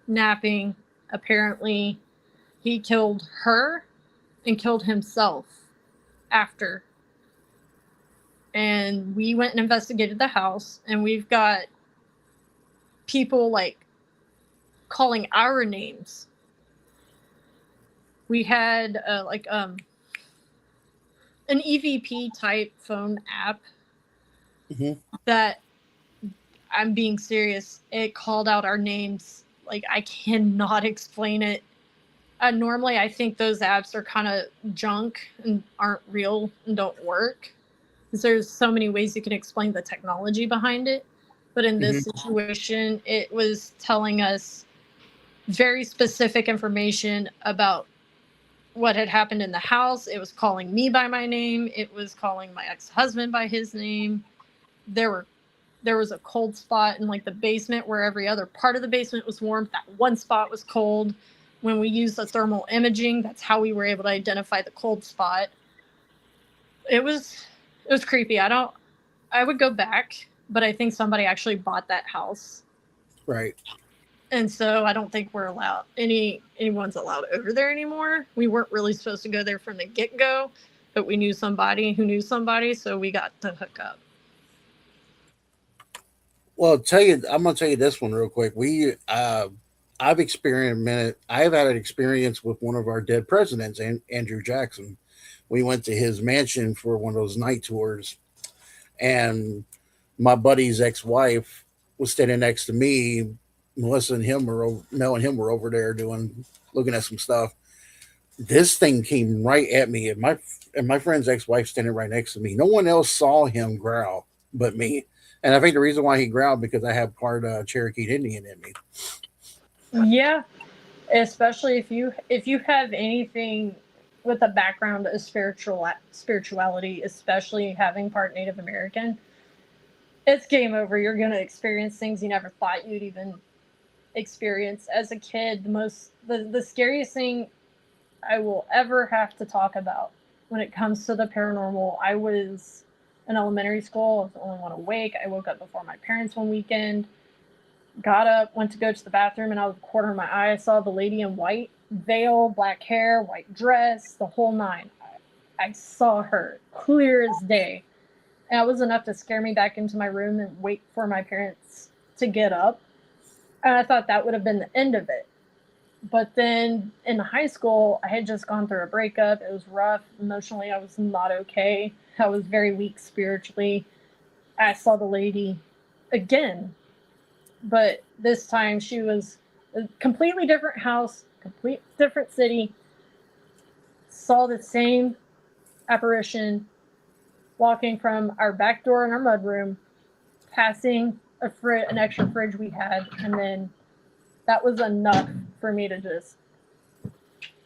napping. Apparently, he killed her and killed himself after. And we went and investigated the house, and we've got people like calling our names. We had an EVP type phone app that, I'm being serious, it called out our names. Like, I cannot explain it. Normally, I think those apps are kind of junk and aren't real and don't work. Because there's so many ways you can explain the technology behind it. But in this situation, it was telling us very specific information about what had happened in the house. It was calling me by my name. It was calling my ex-husband by his name. There was a cold spot in like the basement where every other part of the basement was warm. That one spot was cold. When we used the thermal imaging, that's how we were able to identify the cold spot. It was creepy. I would go back, but I think somebody actually bought that house. Right. And so I don't think we're allowed, anyone's allowed over there anymore. We weren't really supposed to go there from the get-go, but we knew somebody who knew somebody, so we got to hook up. Well, I'm gonna tell you this one real quick. I've had an experience with one of our dead presidents, Andrew Jackson. we went to his mansion for one of those night tours, and my buddy's ex-wife was standing next to me. Melissa and him were Mel and him were over there looking at some stuff. This thing came right at me, and my friend's ex-wife standing right next to me. No one else saw him growl but me. And I think the reason why he growled because I have part Cherokee Indian in me. Yeah, especially if you have anything with a background of spirituality, especially having part Native American, it's game over. You're going to experience things you never thought you'd even experience as a kid. The scariest thing I will ever have to talk about when it comes to the paranormal. I was in elementary school. I was the only one awake. I woke up before my parents one weekend, got up, went to go to the bathroom, and out of the corner of my eye, I saw the lady in white, veil, black hair, white dress, the whole nine. I saw her clear as day. And it was enough to scare me back into my room and wait for my parents to get up. And I thought that would have been the end of it. But then in high school, I had just gone through a breakup. It was rough. Emotionally, I was not okay. I was very weak spiritually. I saw the lady again. But this time she was a completely different house, complete different city. Saw the same apparition walking from our back door in our mudroom, passing an extra fridge we had, and then that was enough for me to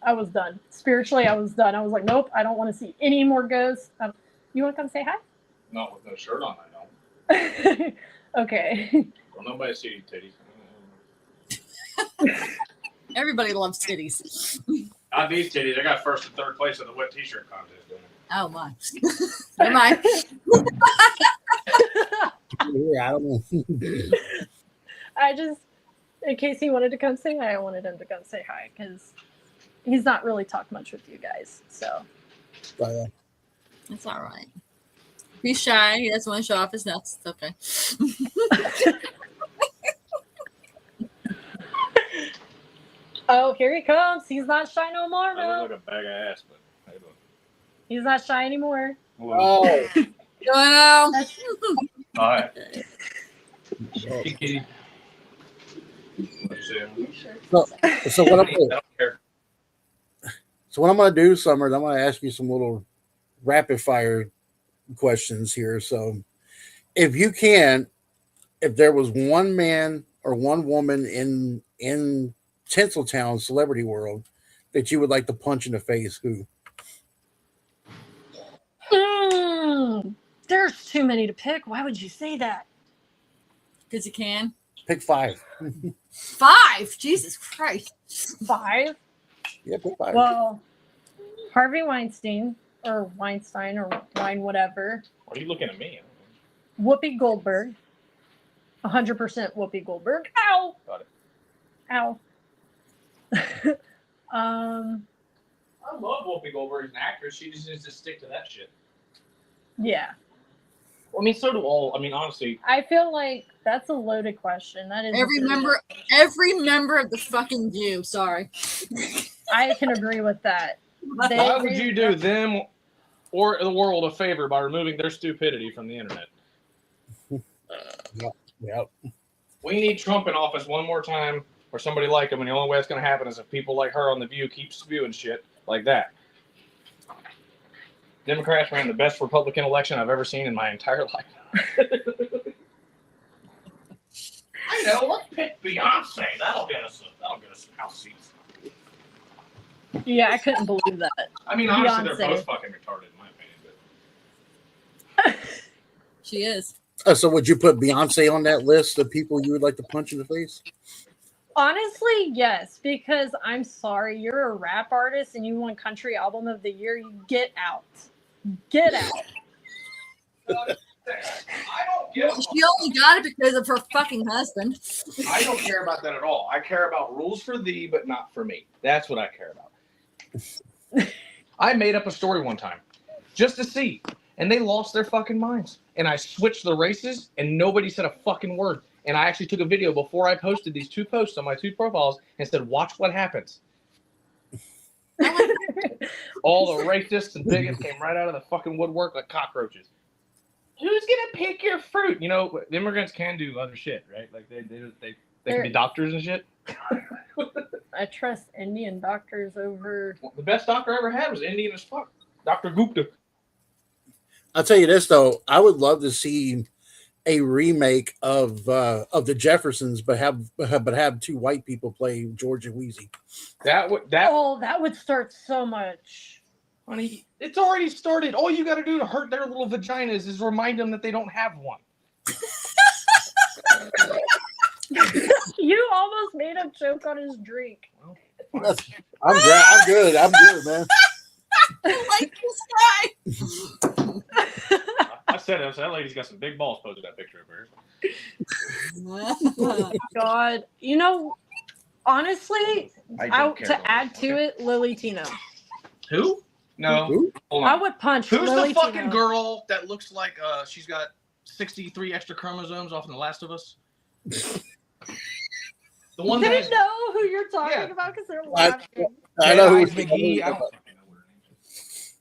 I was done. Spiritually, I was done. I was like, nope, I don't want to see any more ghosts. You want to come say hi? Not with no shirt on, I don't. Okay. Well, nobody see your titties. Everybody loves titties. Not these titties. I got first and third place in the wet t-shirt contest. Doing it. Oh my. Never mind. Yeah, I don't know. I just, in case he wanted to come say hi, I wanted him to come say hi because he's not really talked much with you guys. So. That's all right. He's shy. He doesn't want to show off his nuts. It's okay. Oh, here he comes. He's not shy no more, I no. look like a bag of ass, but hey, look. He's not shy anymore. Oh, Jono. All right. so, Hey, kitty. What's it? so what I'm I don't care. So what I'm going to do, Summer, is I'm going to ask you some little rapid fire questions here. So if there was one man or one woman in Tinseltown celebrity world that you would like to punch in the face, who? There's too many to pick. Why would you say that? Because you can. Pick 5. 5. Jesus Christ. 5? Yeah, pick 5. Well, Harvey Weinstein or Weinstein or Wine whatever. What are you looking at me? Whoopi Goldberg. 100% Whoopi Goldberg. Ow! Got it. Ow. I love Whoopi Goldberg as an actress. She just needs to stick to that shit. Yeah. Well, I mean, so do all. I mean, honestly. I feel like that's a loaded question. That is Every member of the fucking Jew. Sorry. I can agree with that. Why would you do them or the world a favor by removing their stupidity from the internet? Yep. We need Trump in office one more time, or somebody like him, and the only way it's going to happen is if people like her on The View keep spewing shit like that. Democrats ran the best Republican election I've ever seen in my entire life. I know. Let's pick Beyonce. That'll get us some house seats. Yeah, I couldn't believe that. I mean, honestly, Beyonce. they're both fucking retarded in my opinion. But She is. So would you put Beyonce on that list of people you would like to punch in the face? Honestly, yes, because I'm sorry, you're a rap artist and you won Country Album of the Year. You get out. Get out. I don't give a fuck. She only got it because of her fucking husband. I don't care about that at all. I care about rules for thee, but not for me. That's what I care about. I made up a story one time just to see, and they lost their fucking minds. And I switched the races, and nobody said a fucking word. And I actually took a video before I posted these 2 posts on my 2 profiles and said, watch what happens. That was All the racists and bigots came right out of the fucking woodwork like cockroaches. Who's gonna pick your fruit? You know, the immigrants can do other shit, right? Like they can be doctors and shit. I trust Indian doctors over. The best doctor I ever had was Indian as fuck, Dr. Gupta. I'll tell you this though, I would love to see a remake of the Jeffersons, but have two white people play George and Wheezy. That Oh, that would start so much. honey, it's already started. All you got to do to hurt their little vaginas is remind them that they don't have one. You almost made a joke on his drink. I'm good, man. I like this guy. I said it. That lady's got some big balls. Posted that picture of her. God, honestly, to add to it, Lily Tino. Who? No. Who? Hold I on. would punch Who's Lily the fucking Tino. girl that looks like she's got 63 extra chromosomes off in The Last of Us? The one They that know who you're talking Yeah. about because they're laughing. I know who McGee. I don't fucking know what her name is.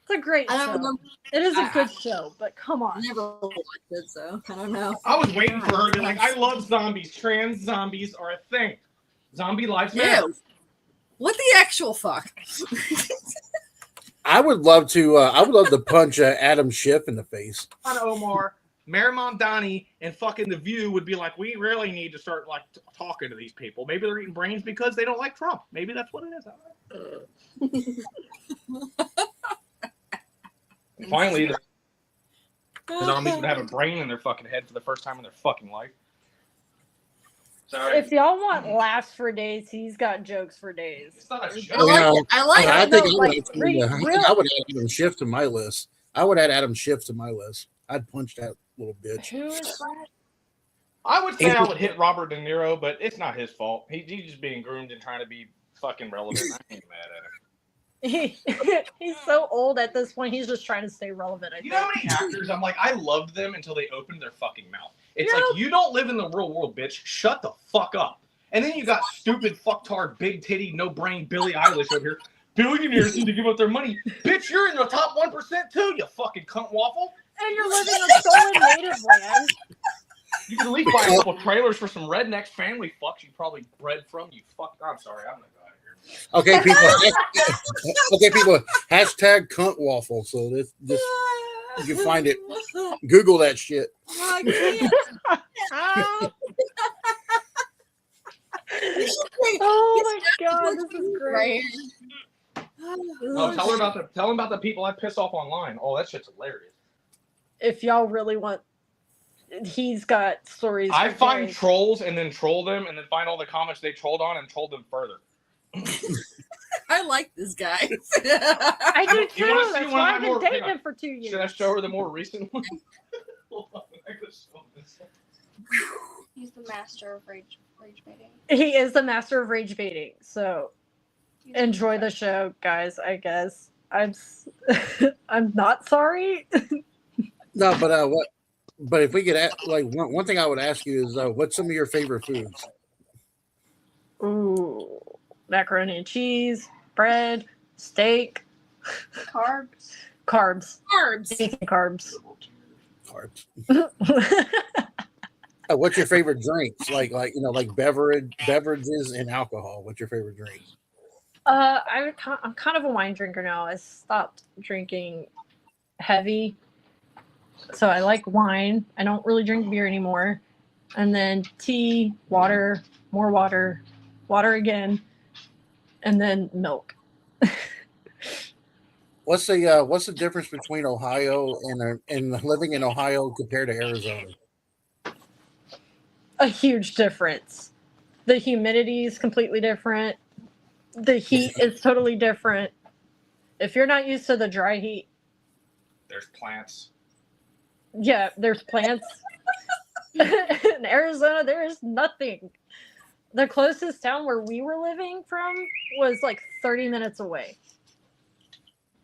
It's a great I show. don't remember. It is a good show, but come I on. never watched it, so I don't know. I was waiting for her to be like, I love zombies. Trans zombies are a thing. Zombie lives matter. Ew. What the actual fuck? I would love to punch Adam Schiff in the face. On Omar, Marimon Donnie, and fucking The View would be like, we really need to start like talking to these people. Maybe they're eating brains because they don't like Trump. Maybe that's what it is. And finally, the zombies would have a brain in their fucking head for the first time in their fucking life. Sorry. If y'all want laughs for days, he's got jokes for days. It's not a I joke. like it. I like I it. think no, I would add Adam Schiff to my list. I'd punch that little bitch. Who is that? I would say I would hit Robert De Niro, but it's not his fault. He's just being groomed and trying to be fucking relevant. I ain't mad at him. He's so old at this point. He's just trying to stay relevant. I You think. know how many actors I'm like, I loved them until they opened their fucking mouth. It's Yep. like, you don't live in the real world, bitch. Shut the fuck up. And then you got stupid fucktard, big titty, no brain Billie Eilish over here. Billionaires need to give up their money. Bitch, you're in the top 1% too, you fucking cunt waffle. And you're living a stolen native land. You can at least buy a couple trailers for some rednecks family fucks you probably bred from, you fuck. I'm sorry, I'm gonna go out of here. Okay, people. Hashtag cunt waffle. So this you can find it. Google that shit. I can't. Oh my god, this is great. Oh, tell them about the people I piss off online. Oh, that shit's hilarious. If y'all really want, he's got stories. I for find days. trolls and then troll them and then find all the comments they trolled on and troll them further. I like this guy. I do too. You wanna see That's one why of I've my been more- dating hang on. him for 2 years. Should I show her the more recent one? Hold on, I gotta show this. He's the master of rage baiting. He is the master of rage baiting. So He's enjoy the show, guys. I guess I'm not sorry. No, but what? But if we could, like, one thing I would ask you is, what's some of your favorite foods? Ooh, macaroni and cheese, bread, steak, Carbs. carbs, Carbs. anything carbs. Carbs. What's your favorite drinks? Like beverages and alcohol. What's your favorite drink? I'm kind of a wine drinker now. I stopped drinking heavy, so I like wine. I don't really drink beer anymore. And then tea, water, more water, water again, and then milk. What's the difference between Ohio and living in Ohio compared to Arizona? A huge difference. The humidity is completely different. The heat is totally different. If you're not used to the dry heat, There's plants. yeah, there's plants. In Arizona, there is nothing. The closest town where we were living from was like 30 minutes away.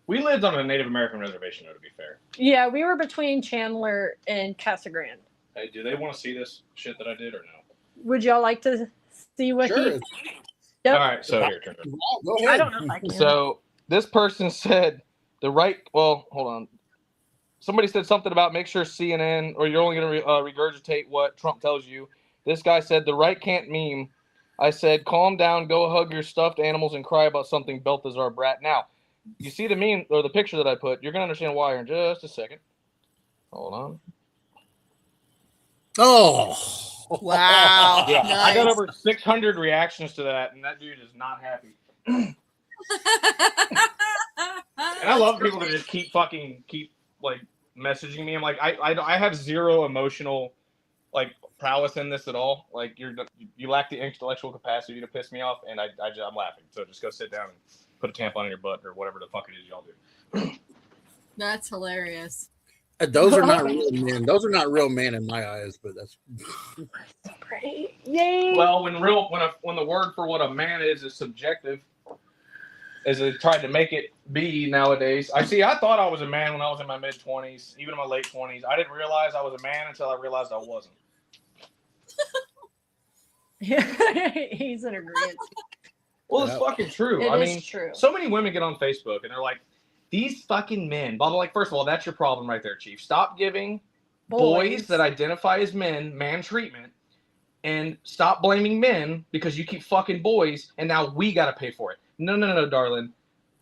We lived on a Native American reservation, though, to be fair. Yeah, we were between Chandler and Casa Grande. Hey, do they want to see this shit that I did or no? Would y'all like to see what Sure. Yep. All right, so here, turn it. Go ahead. I don't know if I can. So this person said the right. Well, hold on. Somebody said something about make sure CNN or you're only going to regurgitate what Trump tells you. This guy said the right can't meme. I said, calm down, go hug your stuffed animals and cry about something Balthazar brat. Now, you see the meme or the picture that I put. You're going to understand why here in just a second. Hold on. Oh. Wow. Yeah, I got Nice. over 600 reactions to that, and that dude is not happy. And I love people that just keep like messaging me. I'm like, I have zero emotional like prowess in this at all. Like you lack the intellectual capacity to piss me off, and I'm laughing. So just go sit down and put a tampon in your butt or whatever the fuck it is y'all do. That's hilarious. Those are not real men. Those are not real men in my eyes, but that's Right. Yay. Well, when the word for what a man is subjective, as they tried to make it be nowadays. I thought I was a man when I was in my mid-20s, even in my late 20s. I didn't realize I was a man until I realized I wasn't. He's in agreement. Well, it's fucking true. It I is mean, true. so many women get on Facebook and they're like, these fucking men, blah, blah, like, first of all, that's your problem right there, Chief. Stop giving boys that identify as men man treatment, and stop blaming men because you keep fucking boys and now we got to pay for it. No, darling.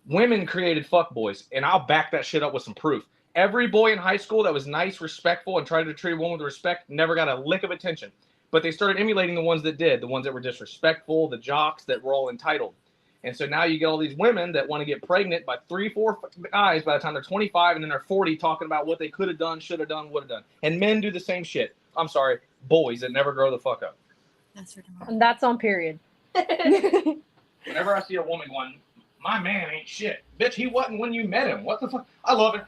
Women created fuck boys, and I'll back that shit up with some proof. Every boy in high school that was nice, respectful, and tried to treat a woman with respect never got a lick of attention. But they started emulating the ones that did, the ones that were disrespectful, the jocks that were all entitled. And so now you get all these women that want to get pregnant by 3-4 guys by the time they're 25 and then they're 40 talking about what they could have done, should have done, would have done. And men do the same shit. I'm sorry, boys that never grow the fuck up. That's freaking And that's on period. Whenever I see a woman going, my man ain't shit. Bitch, he wasn't when you met him. What the fuck? I love it.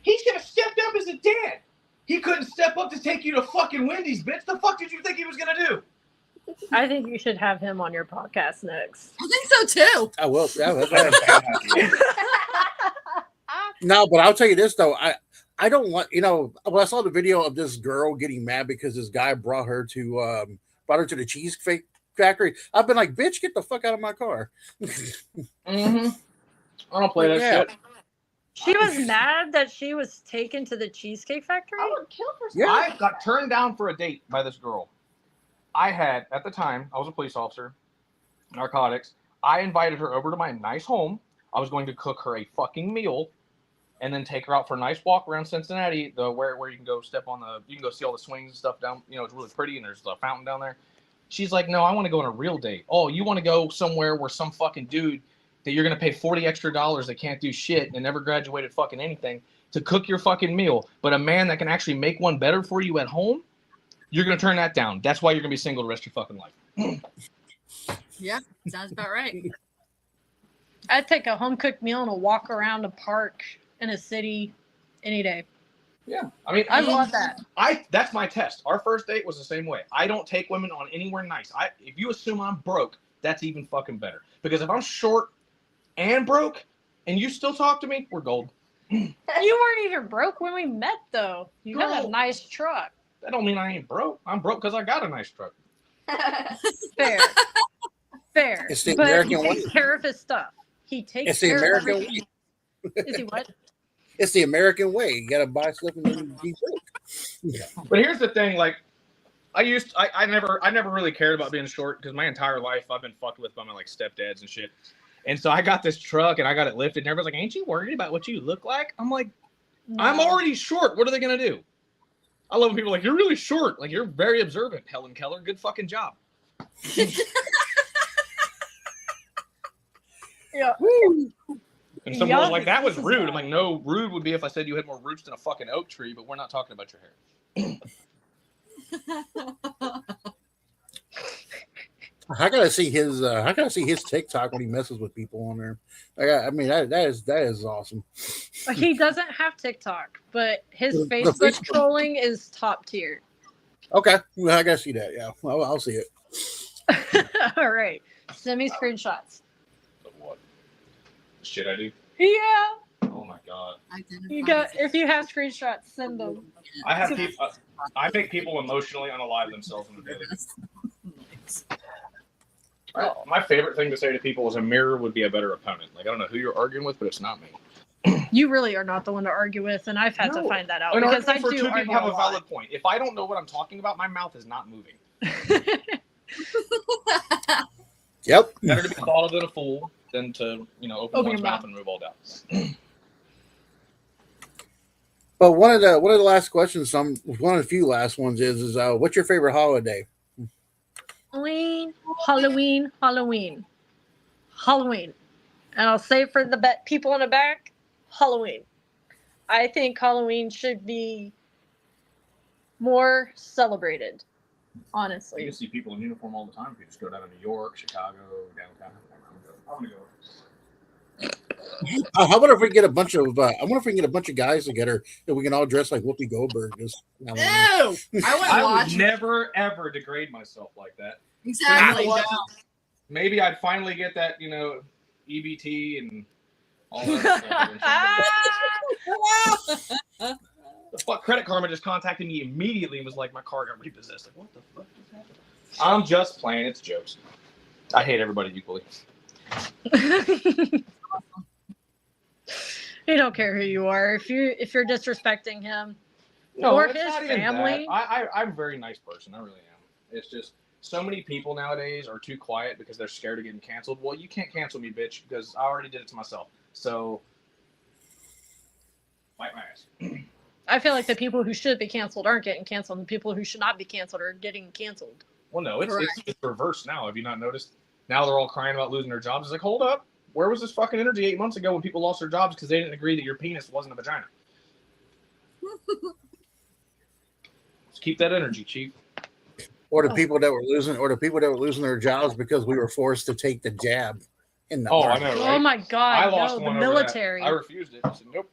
He should have stepped up as a dad. He couldn't step up to take you to fucking Wendy's, bitch. The fuck did you think he was going to do? I think you should have him on your podcast next. I think so too. I will. No, but I'll tell you this though. I don't want, when I saw the video of this girl getting mad because this guy brought her to the cheesecake factory. I've been like, bitch, get the fuck out of my car. I don't play that shit. She was mad that she was taken to the Cheesecake Factory? I would kill for Yeah. I got turned down for a date by this girl. I had, at the time, I was a police officer, narcotics. I invited her over to my nice home. I was going to cook her a fucking meal and then take her out for a nice walk around Cincinnati, where you can go you can go see all the swings and stuff down. It's really pretty and there's a fountain down there. She's like, no, I want to go on a real date. Oh, you want to go somewhere where some fucking dude that you're going to pay $40 extra that can't do shit and never graduated fucking anything to cook your fucking meal, but a man that can actually make one better for you at home, you're going to turn that down. That's why you're going to be single the rest of your fucking life. Yeah, sounds about right. I'd take a home cooked meal and a walk around a park in a city any day. Yeah. I mean, I love that. That's my test. Our first date was the same way. I don't take women on anywhere nice. If you assume I'm broke, that's even fucking better. Because if I'm short and broke and you still talk to me, we're gold. You weren't even broke when we met, though. You had a Girl. nice truck. That don't mean I ain't broke. I'm broke because I got a nice truck. Fair. Fair. It's the but American he takes way. care of his stuff. He takes It's the care American of way. everything. Is he what? It's the American way. You got to buy stuff and then be broke. But here's the thing, like, I never really cared about being short because my entire life I've been fucked with by my like stepdads and shit. And so I got this truck and I got it lifted and everybody's like, ain't you worried about what you look like? I'm like, I'm No. already short. What are they gonna do? I love when people are like, you're really short. Like, you're very observant, Helen Keller. Good fucking job. Yeah. And someone Yeah, was like, that was this is rude. bad. I'm like, no, rude would be if I said you had more roots than a fucking oak tree, but we're not talking about your hair. I gotta see his TikTok when he messes with people on there. I mean that is awesome. He doesn't have TikTok, but his The Facebook Facebook. trolling is top tier. Okay, well, I gotta see that. Yeah, I'll see it. All right. Send me screenshots. But what? Shit I do? Yeah. Oh my God. You got if you have screenshots, send them. I have people. I make people emotionally unalive themselves on a daily basis. My favorite thing to say to people is a mirror would be a better opponent. Like, I don't know who you're arguing with, but it's not me. You really are not the one to argue with, and I've had to No. find that out An because I argument for do two argue people have a a lot. valid point. If I don't know what I'm talking about, my mouth is not moving. Yep. Better to be thought of than a fool than to, open Open one's your mouth mouth. and remove all doubts. But one of the last questions, one of the few last ones is what's your favorite holiday? Halloween. And I'll say for the people in the back, Halloween. I think Halloween should be more celebrated, You honestly. can see people in uniform all the time. If you just go down to New York, Chicago, downtown. I'm gonna go. How about if we get a bunch of? I wonder if we can get a bunch of guys together and we can all dress like Whoopi Goldberg. Just, Ew! I wouldn't I watch would never ever degrade myself like that. Exactly. Really no. Maybe I'd finally get that, EBT and all that stuff. The fuck, Credit Karma just contacted me immediately and was like, my car got repossessed. Like, what the fuck just happened? I'm just playing. It's jokes. I hate everybody equally. You don't care who you are. If you're disrespecting him No, or it's his not even family. that. I'm a very nice person. I really am. It's just so many people nowadays are too quiet because they're scared of getting canceled. Well, you can't cancel me, bitch, because I already did it to myself. So, fight my ass. I feel like the people who should be canceled aren't getting canceled, and the people who should not be canceled are getting canceled. Well, no, it's Correct. it's reversed now. Have you not noticed? Now they're all crying about losing their jobs. It's like, hold up. Where was this fucking energy 8 months ago when people lost their jobs because they didn't agree that your penis wasn't a vagina? Let's keep that energy, Chief. or the people that were losing their jobs because we were forced to take the jab. In the Oh, I army. know, Oh right? my God! I lost No, the one over that. military. I refused it. I said, nope.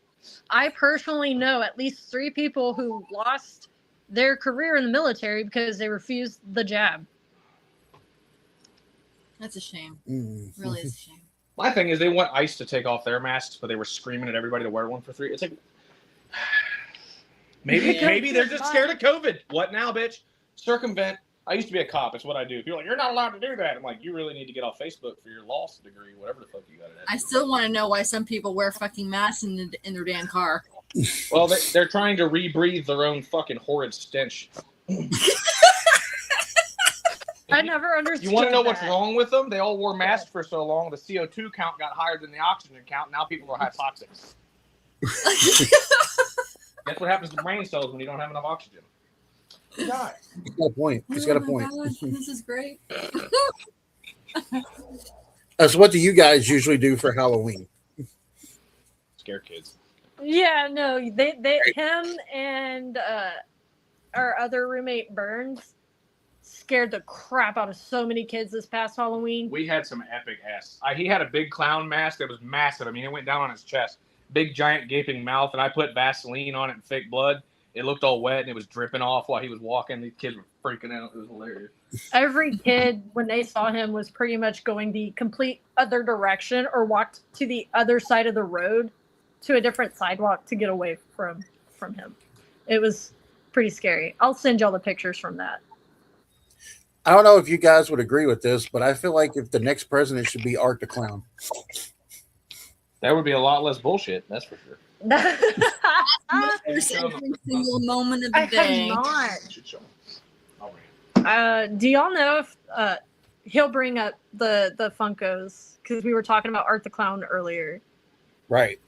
I personally know at least 3 people who lost their career in the military because they refused the jab. That's a shame. Mm. Really is a shame. My thing is they want ICE to take off their masks, but they were screaming at everybody to wear one for 3. It's like, maybe they're just scared of COVID. What now, bitch? Circumvent. I used to be a cop. It's what I do. People are like, you're not allowed to do that. I'm like, you really need to get off Facebook for your law degree, whatever the fuck you got it at. I still want to know why some people wear fucking masks in their damn car. Well, they're trying to rebreathe their own fucking horrid stench. I never understood. You want to know what's that. wrong with them? They all wore masks for so long, the CO2 count got higher than the oxygen count. Now people are hypoxic. That's what happens to brain cells when you don't have enough oxygen. You die. He's got a point. He's got a Oh my point. God, this is great. So what do you guys usually do for Halloween? Scare kids. Yeah, no, him and our other roommate Burns scared the crap out of so many kids this past Halloween. We had some epic ass. He had a big clown mask that was massive. I mean, it went down on his chest. Big, giant, gaping mouth. And I put Vaseline on it and fake blood. It looked all wet and it was dripping off while he was walking. These kids were freaking out. It was hilarious. Every kid, when they saw him, was pretty much going the complete other direction or walked to the other side of the road to a different sidewalk to get away from him. It was pretty scary. I'll send y'all the pictures from that. I don't know if you guys would agree with this, but I feel like if the next president should be Art the Clown. That would be a lot less bullshit. That's for sure. There's every single moment of I the day. have not. Should show 'em. I'll bring it. Do y'all know if he'll bring up the Funkos, because we were talking about Art the Clown earlier. Right.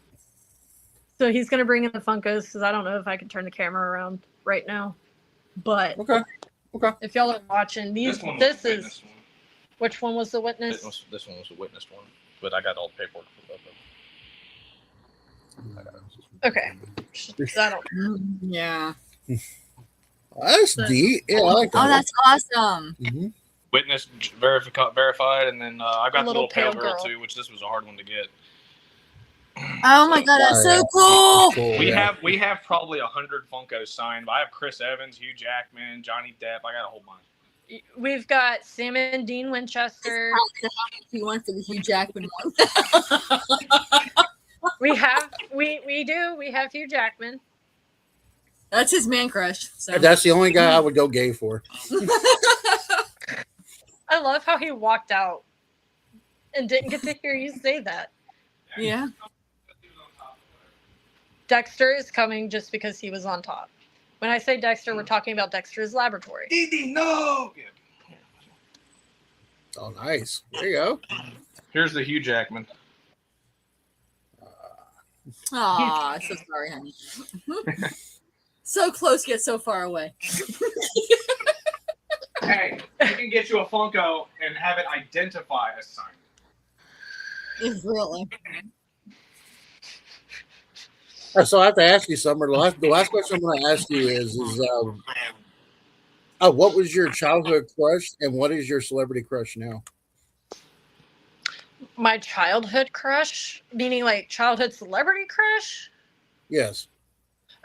So he's gonna bring in the Funkos because I don't know if I can turn the camera around right now. But Okay. if y'all are watching these, one was this the is witnessed one. which one was the witness? This one was the witnessed one. But I got all the paperwork for both of them. Okay. 'Cause I don't. Yeah. That's deep. Yeah, I like that. Oh, that's awesome. Mhm. Witnessed, verified, and then I got the Little little pale pale girl girl. too, which this was a hard one to get. Oh my God, that's so cool. Cool, We yeah. have probably 100 Funkos signed. But I have Chris Evans, Hugh Jackman, Johnny Depp. I got a whole bunch. We've got Sam and Dean Winchester. He wants to be Hugh Jackman one. We have Hugh Jackman. That's his man crush. So. That's the only guy I would go gay for. I love how he walked out and didn't get to hear you say that. Yeah. Dexter is coming just because he was on top. When I say Dexter, we're talking about Dexter's Laboratory. Dee Dee, no. Yeah. Oh, nice. There you go. Here's the Hugh Jackman. Aw, so sorry, honey. So close, yet so far away. Hey, you can get you a Funko and have it identify as signed. Really? So I have to ask you, Summer. The last question I'm going to ask you is what was your childhood crush and what is your celebrity crush now? My childhood crush, meaning like childhood celebrity crush? Yes.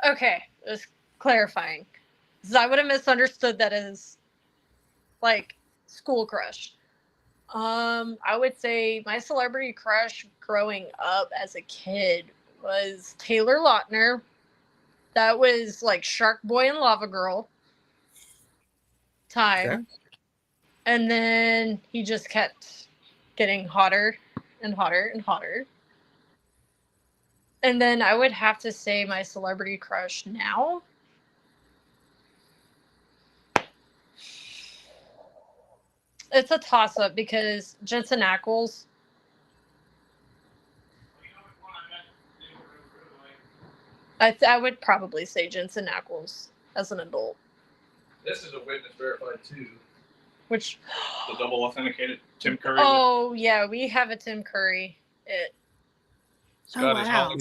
Okay, just clarifying. Because I would have misunderstood that as like school crush. I would say my celebrity crush growing up as a kid was Taylor Lautner. That was like Shark Boy and Lava Girl time. Okay. And then he just kept getting hotter and hotter and hotter. And then I would have to say my celebrity crush now. It's a toss-up because Jensen Ackles. I would probably say Jensen Ackles as an adult. This is a witness verified too. Which? The double authenticated Tim Curry. Oh yeah, we have a Tim Curry. It's got his wow.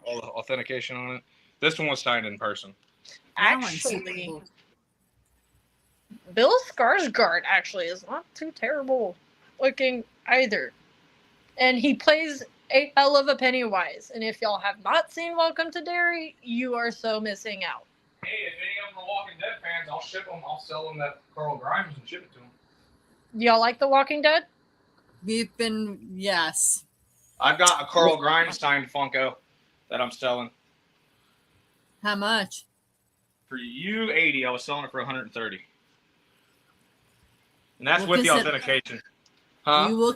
all the authentication on it. This one was signed in person. That one's so Actually, cool. Bill Skarsgård actually is not too terrible looking either, and he plays a hell of a Pennywise. And if y'all have not seen Welcome to Derry, you are so missing out. Hey, if any of them are Walking Dead fans, I'll ship them. I'll sell them that Carl Grimes and ship it to them. Y'all like The Walking Dead? We've been, yes. I've got a Carl Grimes signed Funko that I'm selling. How much? For you, 80. I was selling it for 130. And that's Well, with the consider- authentication. We Huh? will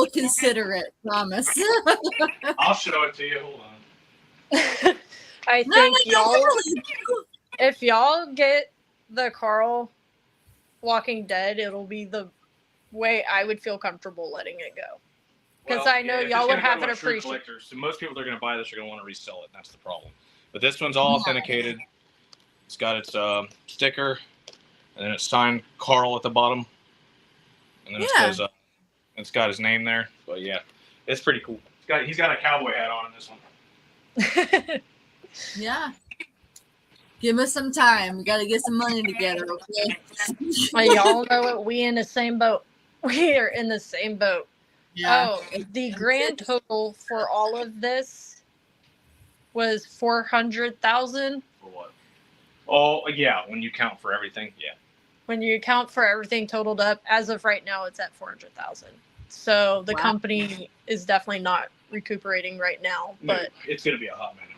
consider it, promise. I'll show it to you. Hold on. I No, think no, y'all, really. if y'all get the Carl Walking Dead, it'll be the way I would feel comfortable letting it go. 'Cause I know if y'all it's would gonna have go to an a true appreciation. collector, so most people that are going to buy this are going to want to resell it. And that's the problem. But this one's all authenticated. It's got its sticker, and then it's signed Carl at the bottom, and then it Yeah. says it's got his name there. But yeah, it's pretty cool. He's got a cowboy hat on in this one. Yeah. Give us some time. We got to get some money together, okay? Y'all know it. We in the same boat. We are in the same boat. Yeah. Oh, the grand total for all of this was 400,000. For what? Oh yeah, when you count for everything, yeah. When you account for everything totaled up, as of right now, it's at 400,000. So the Wow. company is definitely not recuperating right now. No, But it's going to be a hot minute.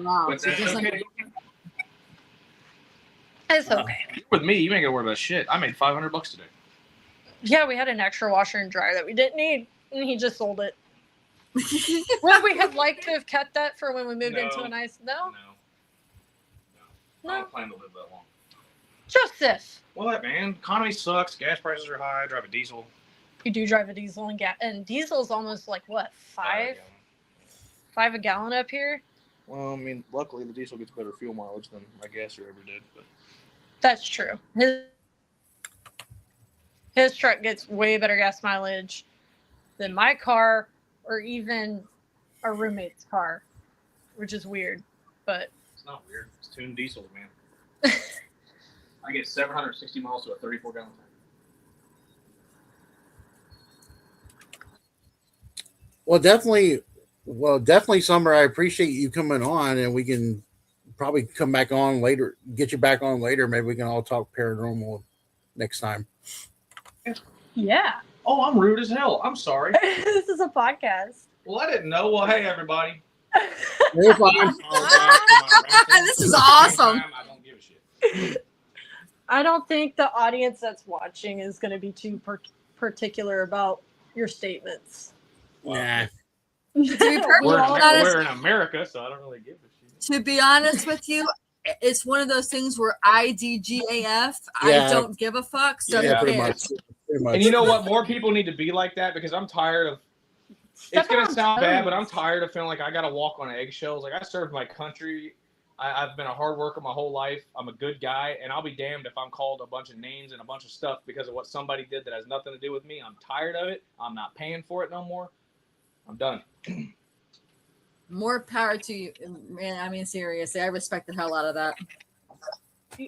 Wow. But So that's just like- okay. it's okay. With me, you ain't gonna worry about shit. I made $500 today. Yeah, we had an extra washer and dryer that we didn't need, and he just sold it. Would we have liked to have kept that for when we moved into No. a nice? No, I no. don't plan to live that long. Joseph, What, man? Economy sucks. Gas prices are high. I drive a diesel. you do drive a diesel and gas, and diesel's almost like what five a gallon up here. Well, I mean, luckily the diesel gets better fuel mileage than my gas ever did. But That's true. His truck gets way better gas mileage than my car or even our roommate's car, which is weird. But it's not weird. It's tuned diesels, man. I get 760 miles to a 34-gallon tank. Well, definitely, Summer. I appreciate you coming on, and we can probably come back on later. Get you back on later. Maybe we can all talk paranormal next time. yeah, Oh, I'm rude as hell. I'm sorry. this is a podcast. Well, I didn't know. Well, hey, everybody. You're fine. This is awesome. I don't give a shit. I don't think the audience that's watching is going to be too particular about your statements. Nah. To be perfectly We're honest, in America, so I don't really give a shit. to be honest with you, it's one of those things where IDGAF, I Yeah. don't give a fuck. So Yeah, who pretty cares? much. Pretty much. And you know what? More people need to be like that because I'm tired of. Step It's gonna on sound bad, but toes. I'm tired of feeling like I gotta walk on eggshells. Like I served my country. I've been a hard worker my whole life. I'm a good guy, and I'll be damned if I'm called a bunch of names and a bunch of stuff because of what somebody did that has nothing to do with me. I'm tired of it. I'm not paying for it no more. I'm done. More power to you, man. I mean, seriously, I respect the hell out of that.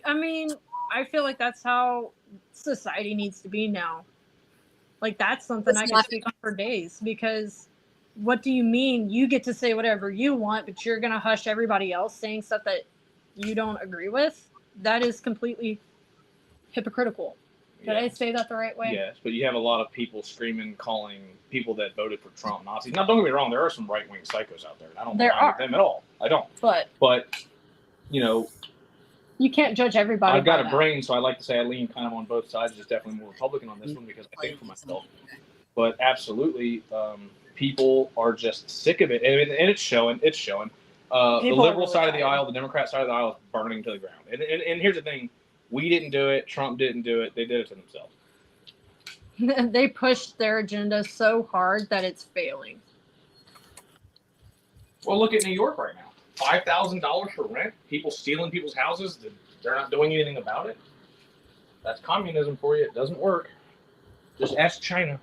I mean, I feel like that's how society needs to be now. Like that's something It's I can not- speak on for days because what do you mean you get to say whatever you want, but you're gonna hush everybody else saying stuff that you don't agree with? That is completely hypocritical. Did I say that the right way? Yes, but you have a lot of people screaming, calling people that voted for Trump Nazis. Now, don't get me wrong, there are some right-wing psychos out there, and I don't There agree with are. them at all. I don't. But But, you know, you can't judge everybody. I've got by a that. brain, so I like to say I lean kind of on both sides. Just definitely more Republican on this one because I think for myself. But absolutely, people are just sick of it, and it's showing. It's showing. The People are liberal really side of the tired. aisle, the Democrat side of the aisle, is burning to the ground. And here's the thing: we didn't do it. Trump didn't do it. They did it to themselves. They pushed their agenda so hard that it's failing. Well, look at New York right now. $5,000 for rent. People stealing people's houses. They're not doing anything about it. That's communism for you. It doesn't work. Just ask China.